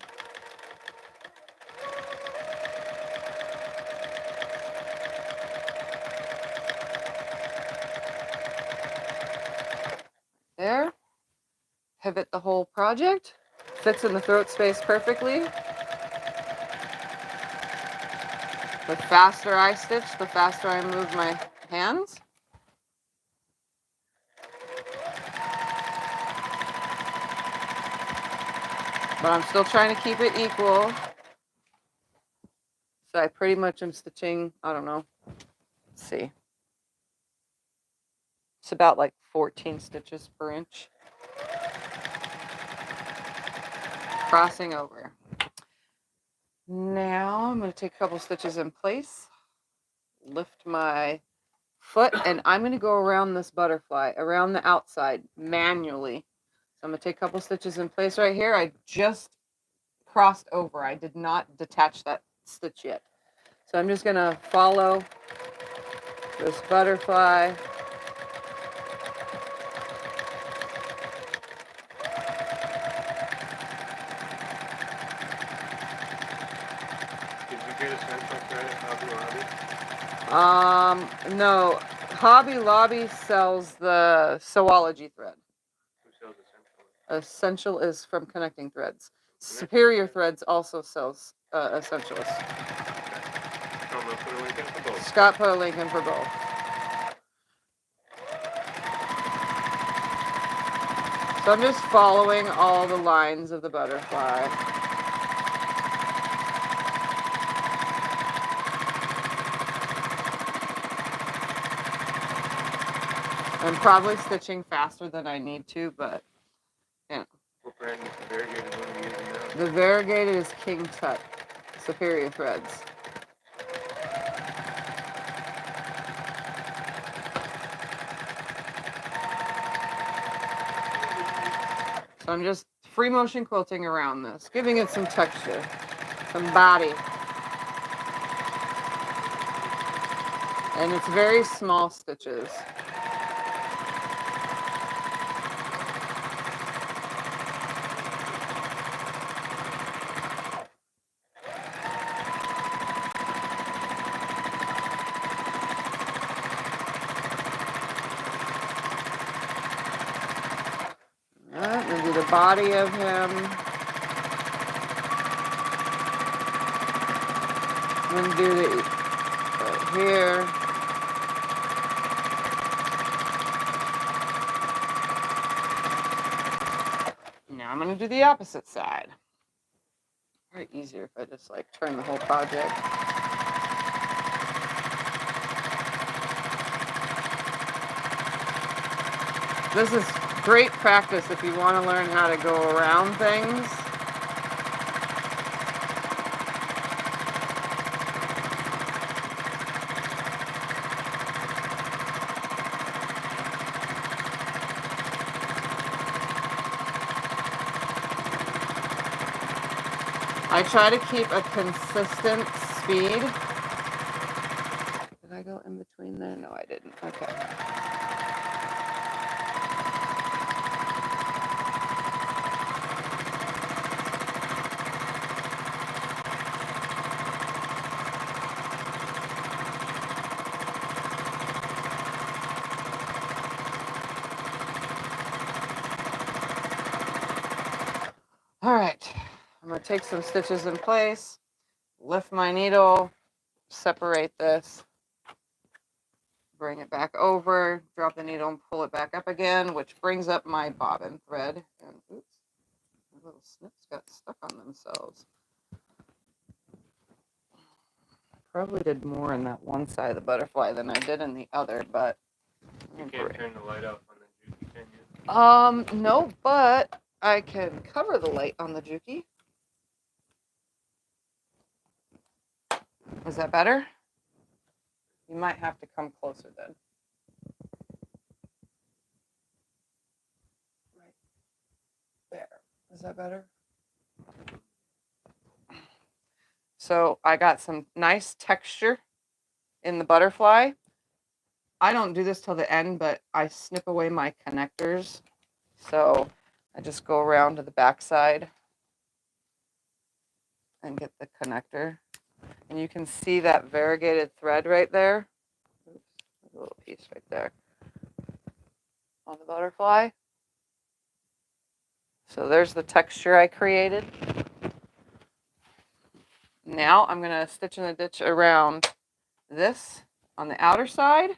pivot the whole project. Fits in the throat space perfectly. The faster I stitch, the faster I move my hands. But I'm still trying to keep it equal. So I pretty much am stitching, I don't know, let's see. It's about like 14 stitches per inch. Crossing over. Now I'm going to take a couple stitches in place, lift my foot, and I'm going to go around this butterfly, around the outside manually. So I'm going to take a couple stitches in place right here. I just crossed over. I did not detach that stitch yet. So I'm just going to follow this butterfly. Did you get a central thread at Hobby Lobby? No. Hobby Lobby sells the Sewology thread. Who sells Essential? Essential is from Connecting Threads. Superior Threads also sells Essentials. I'm gonna put a link in for both. Scott put a link in for both. So I'm just following all the lines of the butterfly. I'm probably stitching faster than I need to, but yeah. What brand is the variegated one you're using now? The variegated is King Tut, Superior Threads. So I'm just free motion quilting around this, giving it some texture, some body. And it's very small stitches. I'm gonna do the body of him. I'm gonna do the right here. Now I'm gonna do the opposite side. Very easier if I just like turn the whole project. This is great practice if you want to learn how to go around things. I try to keep a consistent speed. Did I go in between there? No, I didn't. Okay. All right, I'm gonna take some stitches in place, lift my needle, separate this, bring it back over, drop the needle and pull it back up again, which brings up my bobbin thread. And oops, my little snips got stuck on themselves. I probably did more in that one side of the butterfly than I did in the other, but You can't turn the light off on the Juki, can you? no, but I can cover the light on the Juki. Is that better? You might have to come closer then. Right there. Is that better? So I got some nice texture in the butterfly. I don't do this till the end, but I snip away my connectors. So I just go around to the back side and get the connector. And you can see that variegated thread right there. Oops, there's a little piece right there on the butterfly. So there's the texture I created. Now I'm going to stitch in the ditch around this on the outer side.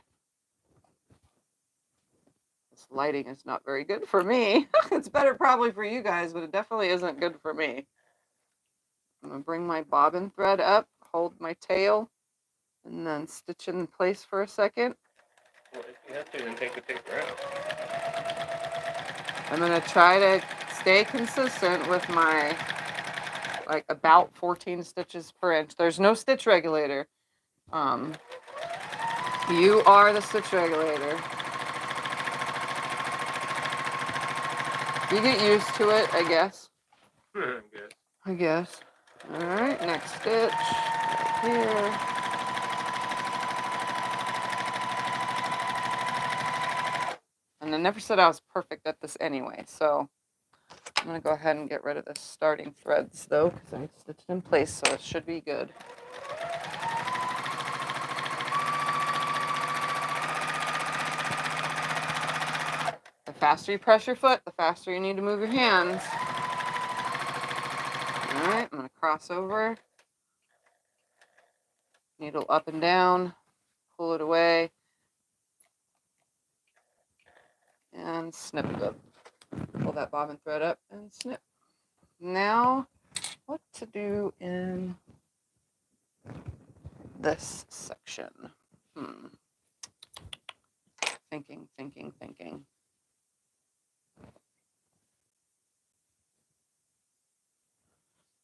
This lighting is not very good for me. It's better probably for you guys, but it definitely isn't good for me. I'm going to bring my bobbin thread up, hold my tail, and then stitch in place for a second. Well, if you have to, then take the paper out. I'm going to try to stay consistent with my, like, about 14 stitches per inch. There's no stitch regulator. You are the stitch regulator. You get used to it, I guess. Good. I guess. All right, next stitch right here. And I never said I was perfect at this anyway, so I'm going to go ahead and get rid of the starting threads, though, because I stitched in place, so it should be good. The faster you press your foot, the faster you need to move your hands. All right, I'm going to cross over. Needle up and down. Pull it away. And snip it up. Pull that bobbin thread up and snip. Now, what to do in this section? Thinking.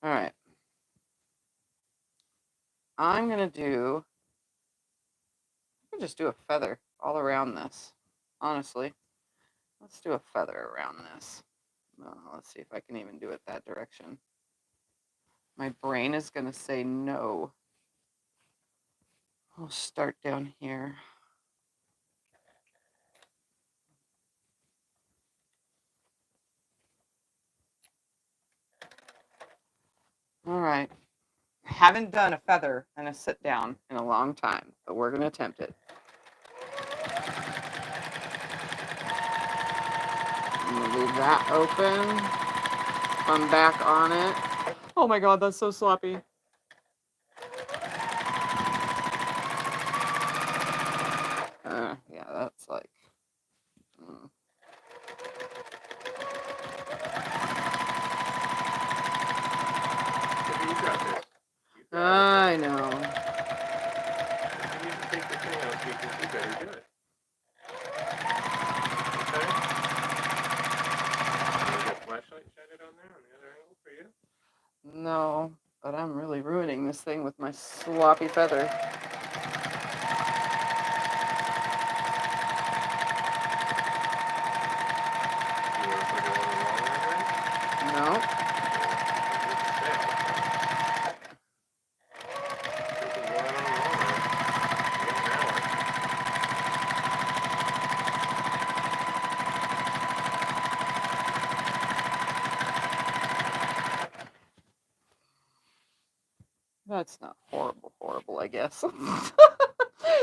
All right. I'm going to do, I can just do a feather all around this, honestly. Let's do a feather around this. Let's see if I can even do it that direction. My brain is going to say no. I'll start down here. All right. I haven't done a feather and a sit down in a long time, but we're going to attempt it. I'm going to leave that open. Come back on it. Oh my God, that's so sloppy. Yeah, that's like... I know. You need to take the thing out because you better do it. Okay? You got a flashlight shining on there on the other angle for you? No, but I'm really ruining this thing with my sloppy feather. You want to put it on the wall right now? No. That's not horrible, I guess.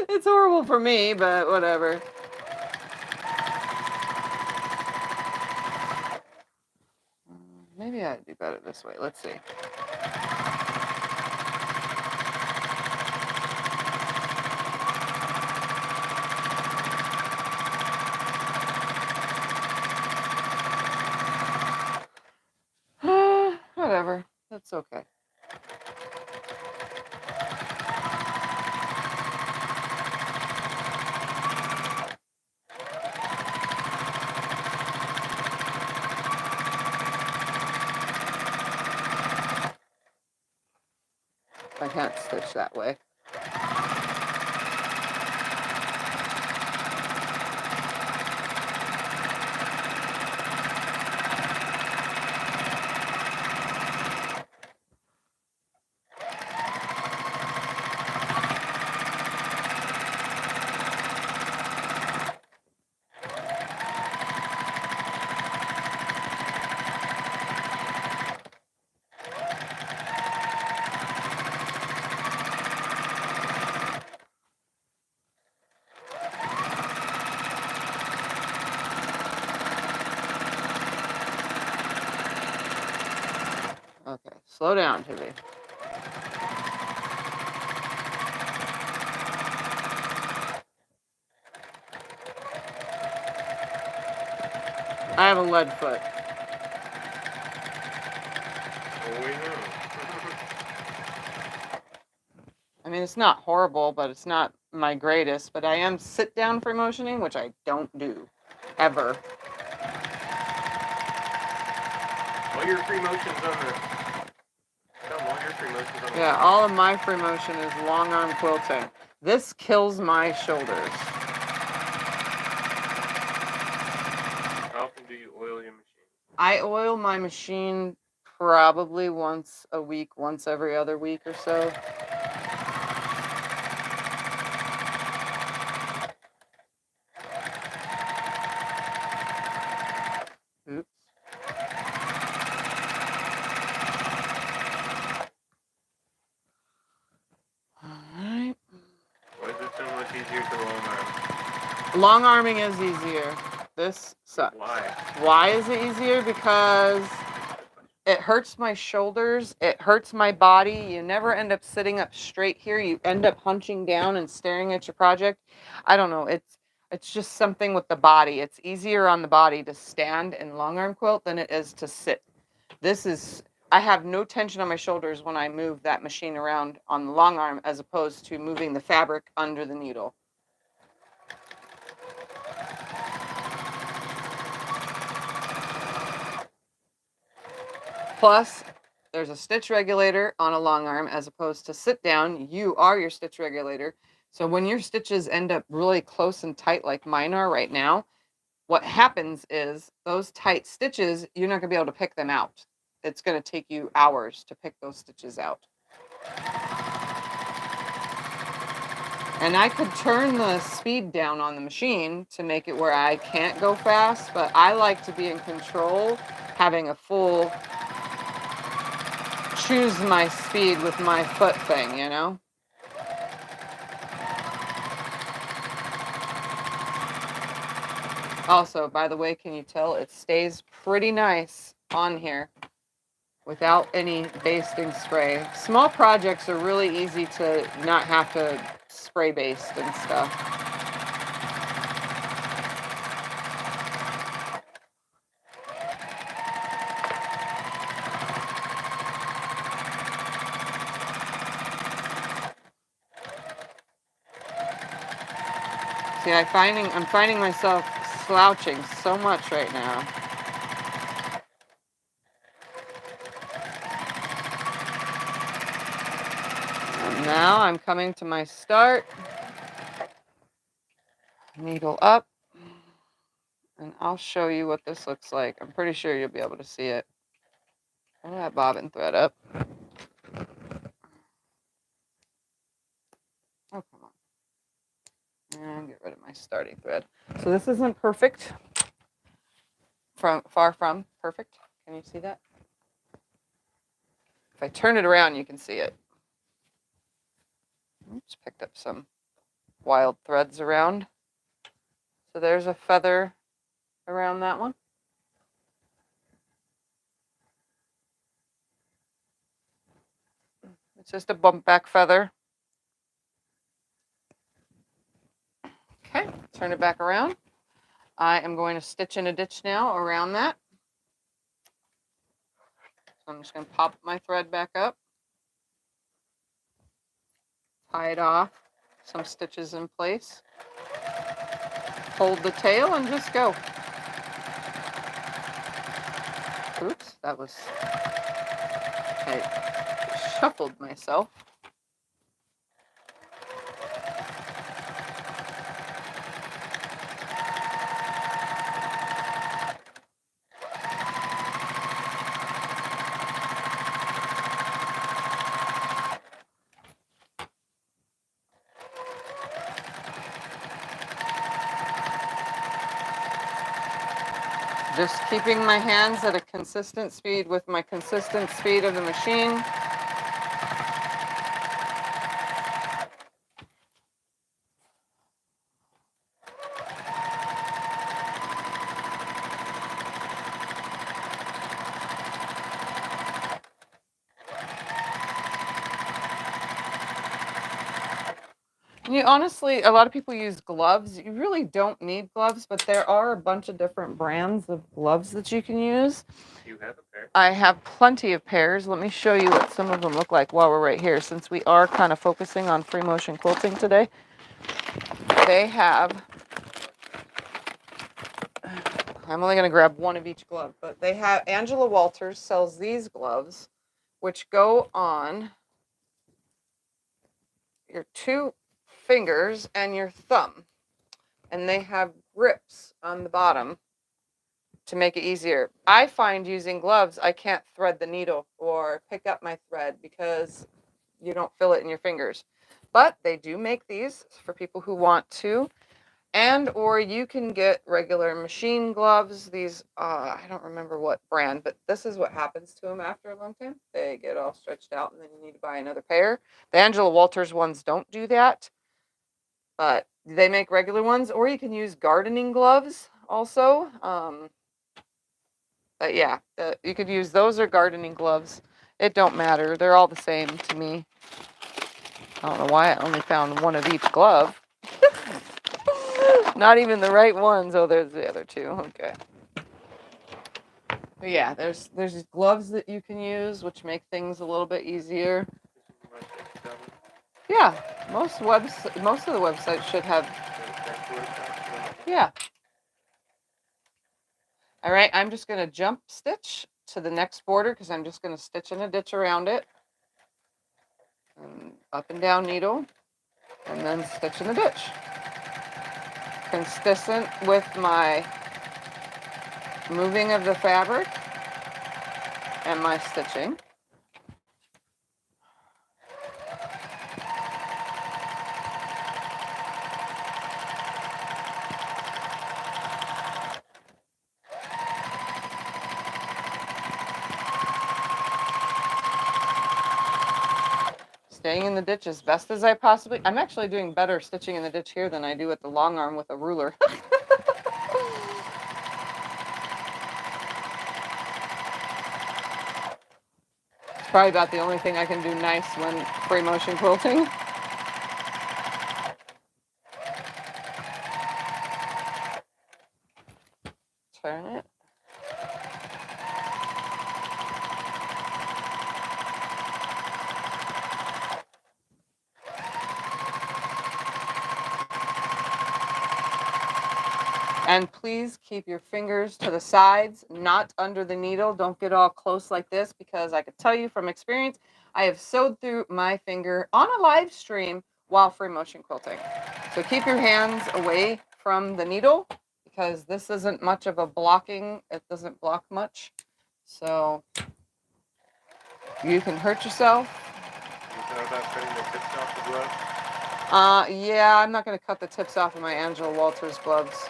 It's horrible for me, but whatever. Maybe I'd do better this way. Let's see. Whatever. That's okay. I can't stitch that way. Slow down, Tiffany. I have a lead foot. Oh, we know. I mean, it's not horrible, but it's not my greatest. But I am sit down free motioning, which I don't do ever. All your free motions on the. Tell them all your free motions on the. Yeah, all of my free motion is long arm quilting. This kills my shoulders. How often do you oil your machine? I oil my machine probably once a week, once every other week or so. Oops. Alright. Why is it so much easier to long arm? Long arming is easier. This sucks. Why? Why is it easier? Because it hurts my shoulders. It hurts my body. You never end up sitting up straight here. You end up hunching down and staring at your project. I don't know. It's just something with the body. It's easier on the body to stand in long arm quilt than it is to sit. I have no tension on my shoulders when I move that machine around on the long arm as opposed to moving the fabric under the needle. Plus, there's a stitch regulator on a long arm as opposed to sit down. You are your stitch regulator. So when your stitches end up really close and tight like mine are right now, what happens is those tight stitches, you're not going to be able to pick them out. It's going to take you hours to pick those stitches out. And I could turn the speed down on the machine to make it where I can't go fast, but I like to be in control, having a full choose my speed with my foot thing, you know? Also, by the way, can you tell it stays pretty nice on here without any basting spray. Small projects are really easy to not have to spray baste and stuff. See, I'm finding myself slouching so much right now. And now I'm coming to my start. Needle up. And I'll show you what this looks like. I'm pretty sure you'll be able to see it. Pull that bobbin thread up. Oh, come on. And get rid of my starting thread. So this isn't perfect. Far from perfect. Can you see that? If I turn it around, you can see it. Oops, picked up some wild threads around. So there's a feather around that one. It's just a bump back feather. Okay, turn it back around. I am going to stitch in a ditch now around that. So I'm just going to pop my thread back up. Tie it off, some stitches in place. Hold the tail and just go. Oops, that was, I shuffled myself. Just keeping my hands at a consistent speed with my consistent speed of the machine. You honestly, a lot of people use gloves. You really don't need gloves, but there are a bunch of different brands of gloves that you can use. You have a pair? I have plenty of pairs. Let me show you what some of them look like while we're right here, since we are kind of focusing on free motion quilting today. They have, I'm only going to grab one of each glove, but they have, Angela Walters sells these gloves, which go on your 2 fingers and your thumb. And they have grips on the bottom to make it easier. I find using gloves, I can't thread the needle or pick up my thread because you don't feel it in your fingers. But they do make these for people who want to. And or you can get regular machine gloves. These, I don't remember what brand, but this is what happens to them after a long time. They get all stretched out and then you need to buy another pair. The Angela Walters ones don't do that, but they make regular ones. Or you can use gardening gloves also. But yeah, you could use those or gardening gloves. It don't matter. They're all the same to me. I don't know why I only found one of each glove. Not even the right ones. Oh, there's the other 2. Okay. But yeah, there's these gloves that you can use, which make things a little bit easier. Yeah, most of the websites should have. Yeah. All right, I'm just going to jump stitch to the next border because I'm just going to stitch in a ditch around it. And up and down needle, and then stitch in the ditch. Consistent with my moving of the fabric and my stitching. Staying in the ditch as best as I possibly. I'm actually doing better stitching in the ditch here than I do at the long arm with a ruler. It's probably about the only thing I can do nice when free motion quilting. Turn it. And please keep your fingers to the sides, not under the needle. Don't get all close like this because I can tell you from experience, I have sewed through my finger on a live stream while free motion quilting. So keep your hands away from the needle because this isn't much of a blocking. It doesn't block much. So you can hurt yourself. You thought about cutting the tips off the glove? Yeah, I'm not going to cut the tips off of my Angela Walters gloves.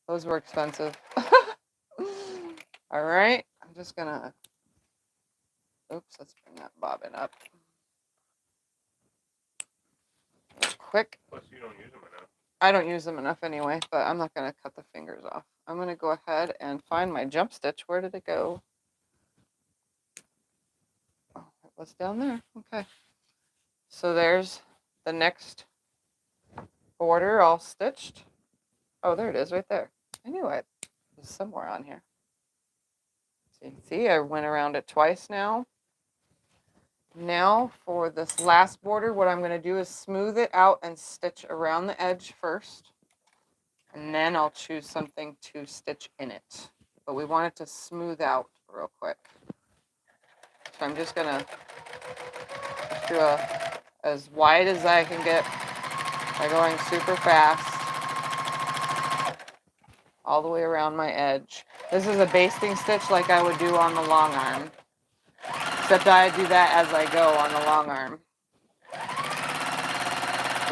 Those were expensive. All right, I'm just gonna, oops, let's bring that bobbin up. Quick. Plus, you don't use them enough. I don't use them enough anyway, but I'm not gonna cut the fingers off. I'm gonna go ahead and find my jump stitch. Where did it go? Oh, it was down there. Okay. So there's the next border all stitched. Oh, there it is right there. I knew it was somewhere on here. So you can see I went around it twice now. Now for this last border, what I'm going to do is smooth it out and stitch around the edge first. And then I'll choose something to stitch in it. But we want it to smooth out real quick. So I'm just going to do as wide as I can get by going super fast all the way around my edge. This is a basting stitch like I would do on the long arm, except I do that as I go on the long arm.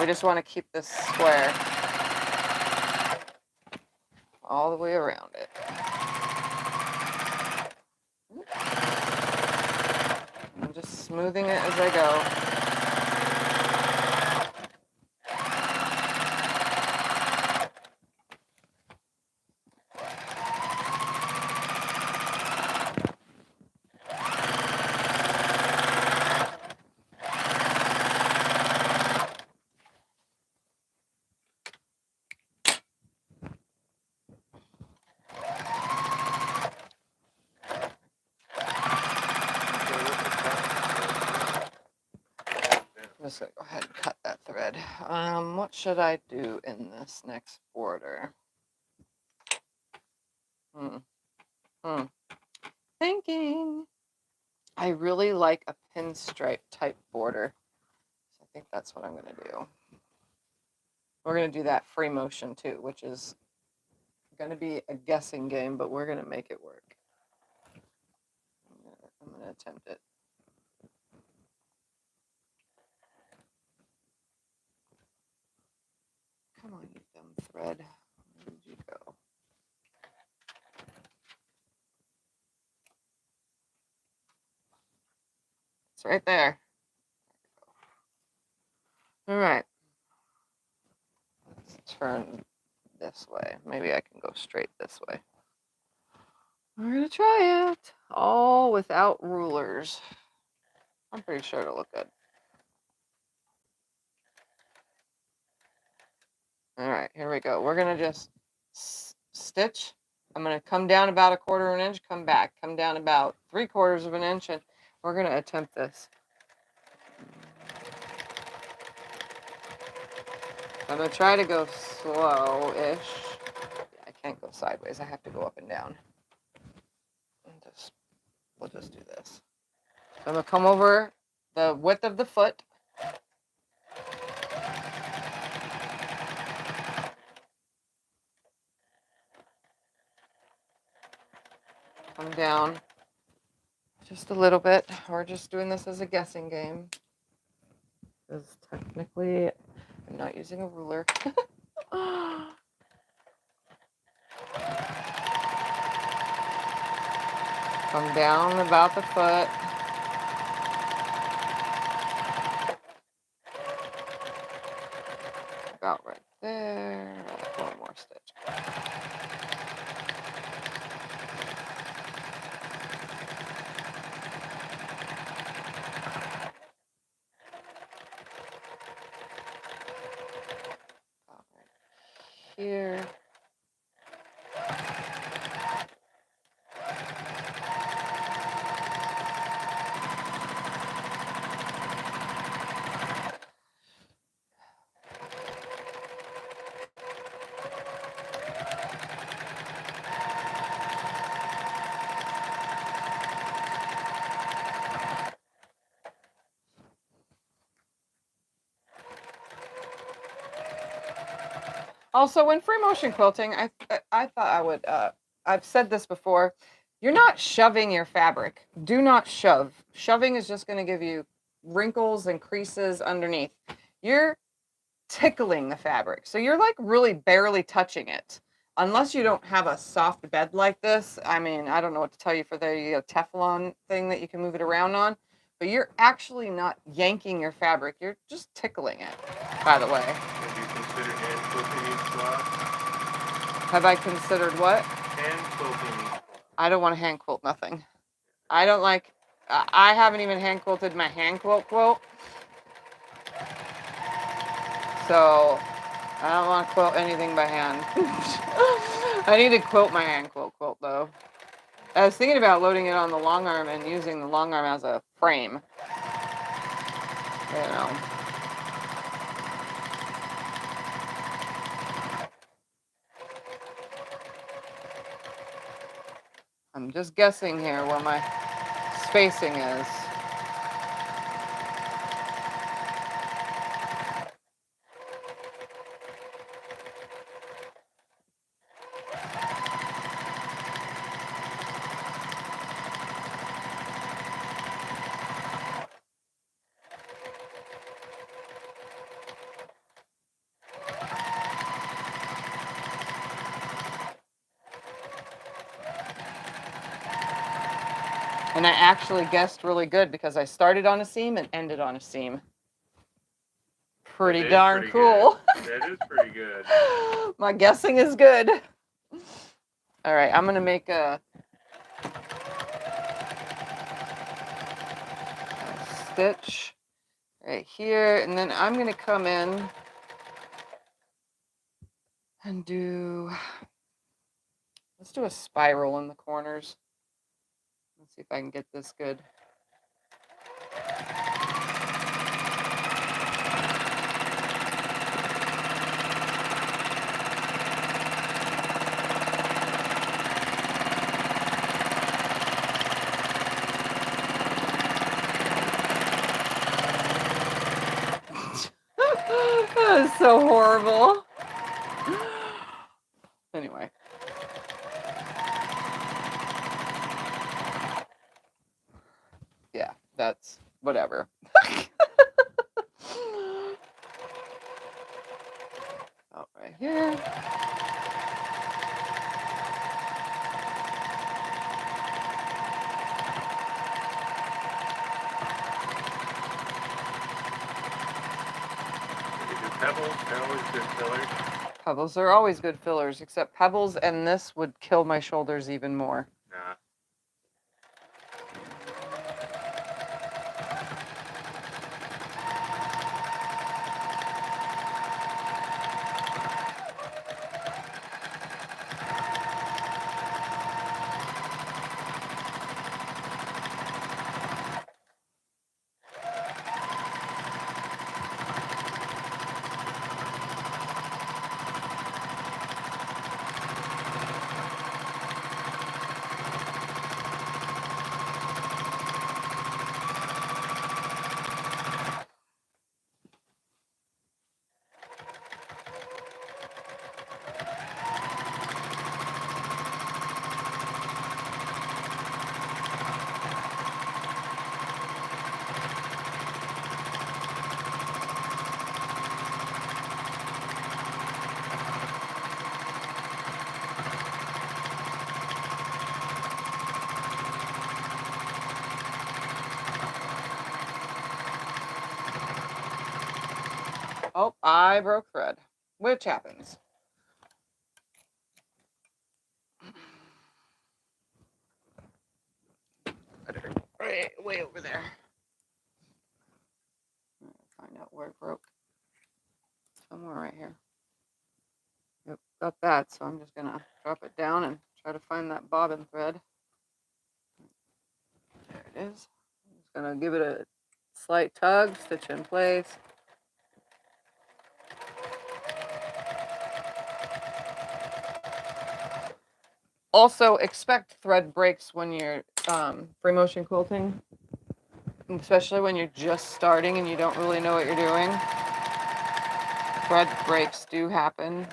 We just want to keep this square all the way around it. I'm just smoothing it as I go. I'm just gonna go ahead and cut that thread. What should I do in this next border? Thinking. I really like a pinstripe type border. So I think that's what I'm gonna do. We're gonna do that free motion too, which is gonna be a guessing game, but we're gonna make it work. I'm gonna attempt it. Come on, you dumb thread. Where did you go? It's right there. All right. Let's turn this way. Maybe I can go straight this way. We're gonna try it. All without rulers. I'm pretty sure it'll look good. All right, here we go. We're gonna just stitch. I'm gonna come down about 1/4 of an inch, come back, come down about 3/4 of an inch, and we're gonna attempt this. I'm gonna try to go slow-ish. I can't go sideways. I have to go up and down. And we'll just do this. So I'm gonna come over the width of the foot. Come down just a little bit. We're just doing this as a guessing game. Because technically, I'm not using a ruler. Come down about the foot. About right there. One more stitch. About right here. Also, when free motion quilting, I thought I would, I've said this before, you're not shoving your fabric. Do not shove. Shoving is just going to give you wrinkles and creases underneath. You're tickling the fabric. So you're like really barely touching it. Unless you don't have a soft bed like this. I mean, I don't know what to tell you for the Teflon thing that you can move it around on. But you're actually not yanking your fabric. You're just tickling it, by the way. Have you considered hand quilting each block? Have I considered what? Hand quilting each block. I don't want to hand quilt nothing. I don't like, I haven't even hand quilted my hand quilt. So I don't want to quilt anything by hand. I need to quilt my hand quilt though. I was thinking about loading it on the long arm and using the long arm as a frame. You know. I'm just guessing here where my spacing is. And I actually guessed really good because I started on a seam and ended on a seam. Pretty darn cool. That is pretty good. My guessing is good. All right, I'm going to make a stitch right here, and then I'm going to come in and let's do a spiral in the corners. Let's see if I can get this good. so horrible. Anyway. Yeah, that's whatever. Oh, right here. Pebbles, they're always good fillers. Pebbles are always good fillers, except pebbles and this would kill my shoulders even more. Nah. Oh, I broke thread, which happens. Right, way over there. Find out where it broke. Somewhere right here. Yep, got that. So I'm just gonna drop it down and try to find that bobbin thread. There it is. I'm just gonna give it a slight tug, stitch in place. Also, expect thread breaks when you're free motion quilting, especially when you're just starting and you don't really know what you're doing. Thread breaks do happen.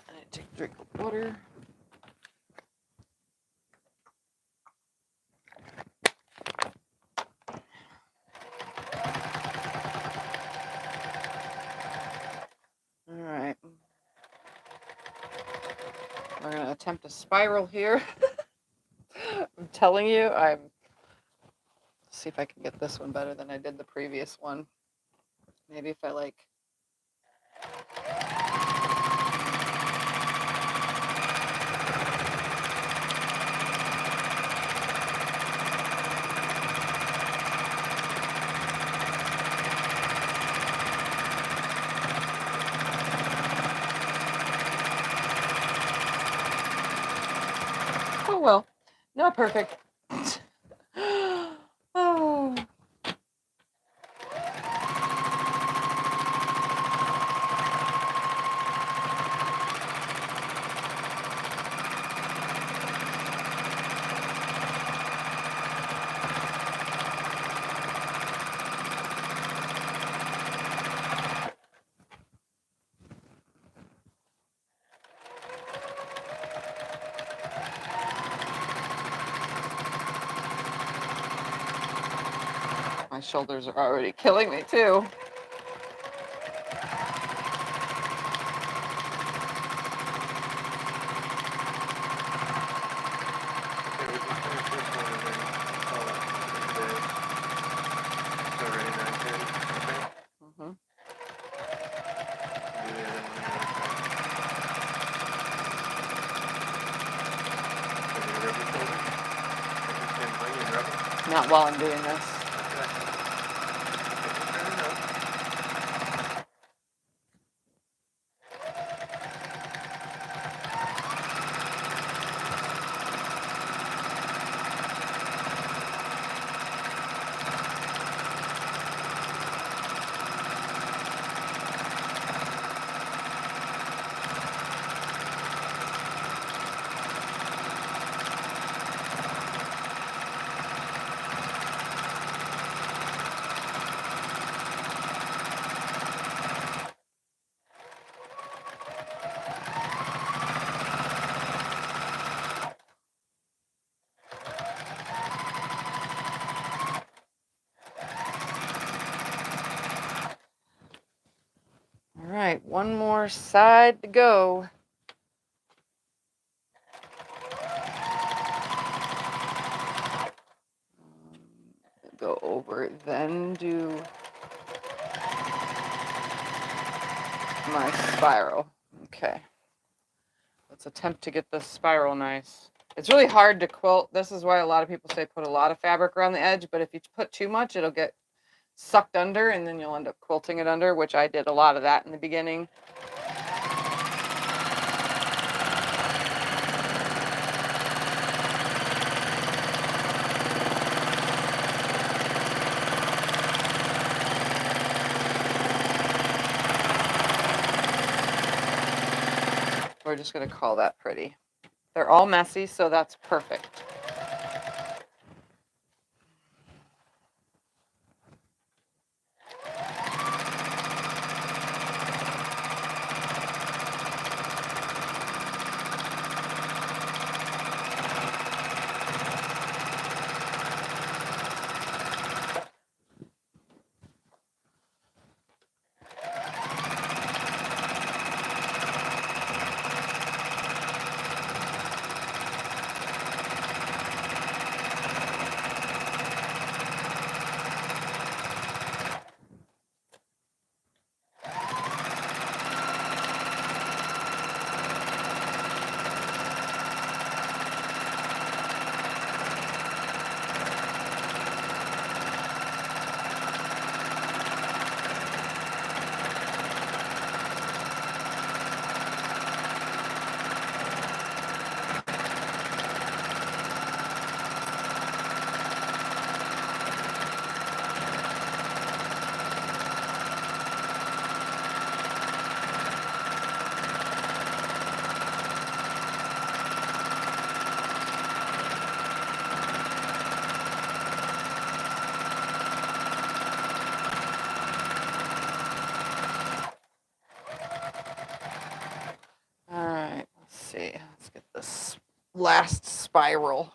I take a drink of water. All right. We're going to attempt a spiral here. I'm telling you, see if I can get this one better than I did the previous one. Maybe if I like. Oh well, not perfect. Oh. My shoulders are already killing me too. Mm-hmm. Not while I'm doing this. one more side to go. Go over, then do my spiral. Okay. Let's attempt to get this spiral nice. It's really hard to quilt. This is why a lot of people say put a lot of fabric around the edge, but if you put too much, it'll get sucked under and then you'll end up quilting it under, which I did a lot of that in the beginning. We're just going to call that pretty. They're all messy, so that's perfect. All right, let's see. Let's get this last spiral.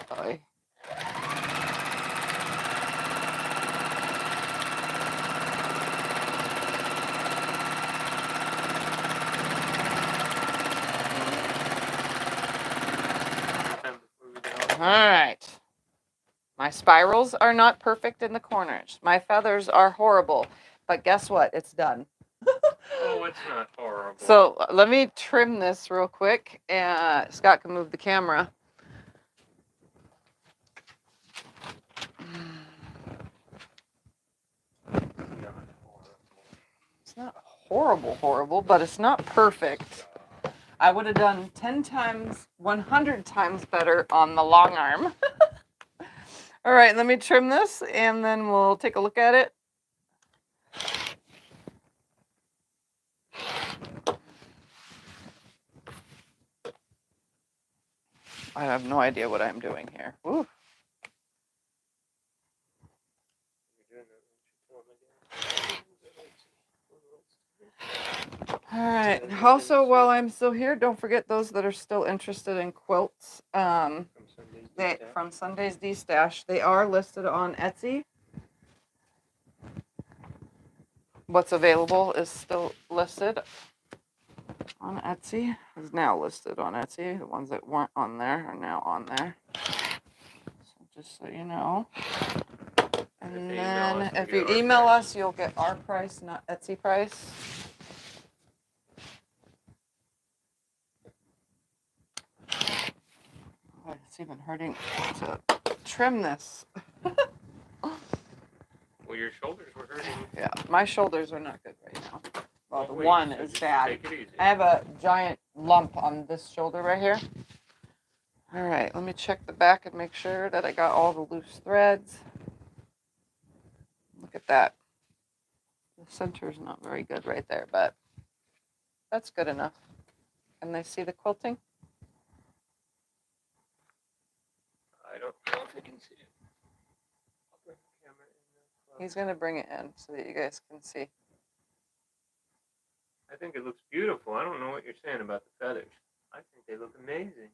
Sorry. All right. My spirals are not perfect in the corners. My feathers are horrible, but guess what? It's done. Oh, it's not horrible. So let me trim this real quick. Scott can move the camera. It's not horrible, but it's not perfect. I would have done 10 times, 100 times better on the long arm. All right, let me trim this and then we'll take a look at it. I have no idea what I'm doing here. Ooh. All right. Also, while I'm still here, don't forget those that are still interested in quilts. From Sunday's D-Stash. They are listed on Etsy. What's available is still listed on Etsy. Is now listed on Etsy. The ones that weren't on there are now on there. So just so you know. And then if you email us, you'll get our price, not Etsy price. Oh, it's even hurting to trim this. Well, your shoulders were hurting. Yeah, my shoulders are not good right now. Well, the Wait, one so is just bad. take it easy. I have a giant lump on this shoulder right here. All right, let me check the back and make sure that I got all the loose threads. Look at that. The center is not very good right there, but that's good enough. Can they see the quilting? I don't know if I can see it. I'll bring the camera in. He's going to bring it in so that you guys can see. I think it looks beautiful. I don't know what you're saying about the feathers. I think they look amazing.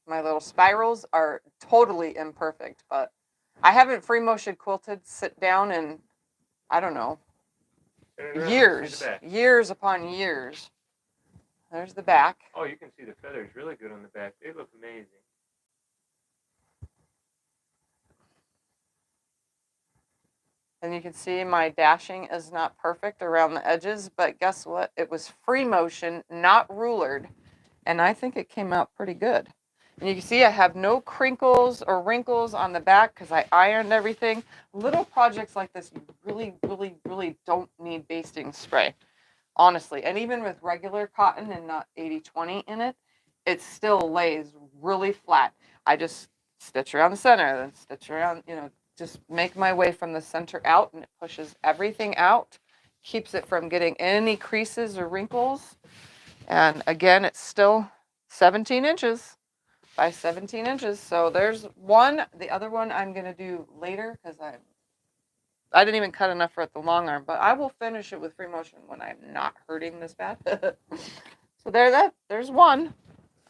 My little spirals are totally imperfect, but I haven't free motion quilted sit down in, I don't know, Turn it around, let's see the back. years upon years. There's the back. Oh, you can see the feathers really good on the back. They look amazing. And you can see my dashing is not perfect around the edges, but guess what? It was free motion, not rulered, and I think it came out pretty good. And you can see I have no crinkles or wrinkles on the back because I ironed everything. Little projects like this, you really, really, really don't need basting spray, honestly. And even with regular cotton and not 80/20 in it, it still lays really flat. I just stitch around the center, then stitch around, just make my way from the center out, and it pushes everything out, keeps it from getting any creases or wrinkles. And again, it's still 17 inches by 17 inches. So there's one. The other one I'm going to do later because I didn't even cut enough for the long arm, but I will finish it with free motion when I'm not hurting this bad. So there's one.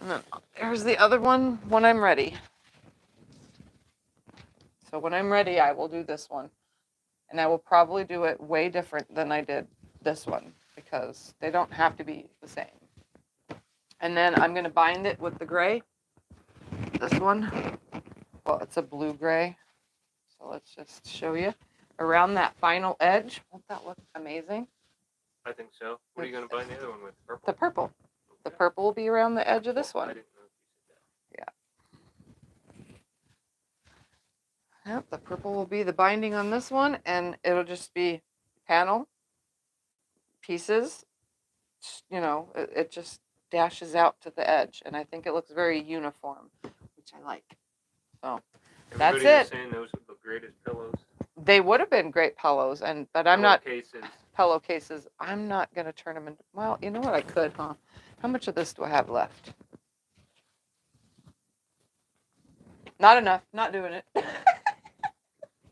And then there's the other one when I'm ready. So when I'm ready, I will do this one. And I will probably do it way different than I did this one because they don't have to be the same. And then I'm going to bind it with the gray. This one. Well, it's a blue gray. So let's just show you. Around that final edge. Won't that look amazing? I think so. What are you going to bind the other one with? Purple? The purple. The purple will be around the edge of this one. I didn't know you said that. Yep, the purple will be the binding on this one, and it'll just be panel pieces. It just dashes out to the edge, and I think it looks very uniform, which I like. So Everybody that's was saying those were the greatest pillows. they would have been great pillows, but I'm not Cases. pillow cases. I'm not gonna turn them into. Well, you know what? I could, huh? How much of this do I have left? Not enough. Not doing it. You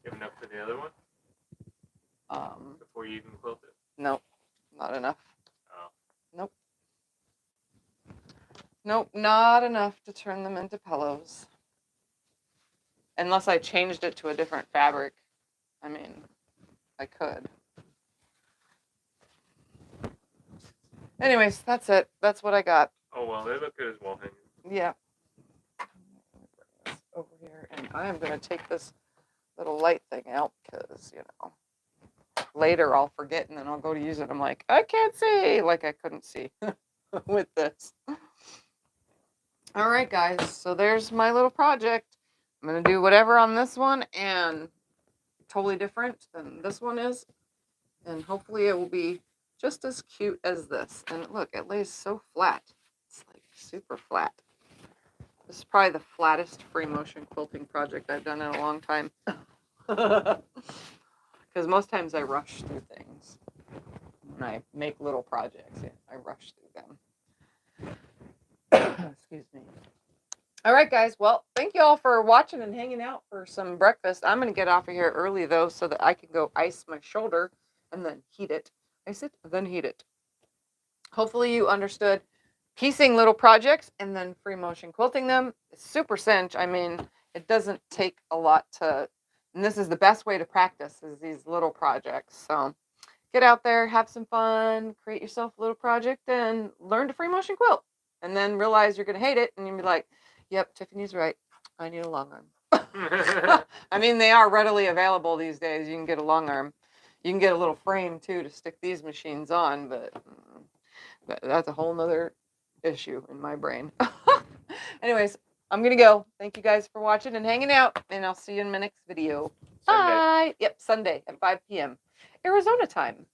have enough for the other one? Before you even quilt it? Nope, not enough. Oh. Nope. Nope, not enough to turn them into pillows. Unless I changed it to a different fabric. I mean, I could. Anyways, that's it. That's what I got. Oh, well, they look good as wall hanging. Yeah. Over here, and I am going to take this little light thing out because, later I'll forget and then I'll go to use it. I'm like, I can't see, like I couldn't see with this. All right, guys, so there's my little project. I'm going to do whatever on this one and totally different than this one is. And hopefully it will be just as cute as this. And look, it lays so flat. It's like super flat. This is probably the flattest free motion quilting project I've done in a long time. Because most times I rush through things. When I make little projects, I rush through them. Excuse me. All right, guys. Well, thank you all for watching and hanging out for some breakfast. I'm going to get off of here early, though, so that I can go ice my shoulder and then heat it. Ice it, then heat it. Hopefully you understood piecing little projects and then free motion quilting them. It's super cinch. I mean, it doesn't take a lot to, and this is the best way to practice is these little projects. So get out there, have some fun, create yourself a little project and learn to free motion quilt. And then realize you're going to hate it and you'll be like, yep, Tiffany's right. I need a long arm. I mean, they are readily available these days. You can get a long arm. You can get a little frame too to stick these machines on, but that's a whole nother issue in my brain. Anyways, I'm gonna go. Thank you guys for watching and hanging out, and I'll see you in my next video. Sunday. Bye. Yep, Sunday at 5 p.m. Arizona time.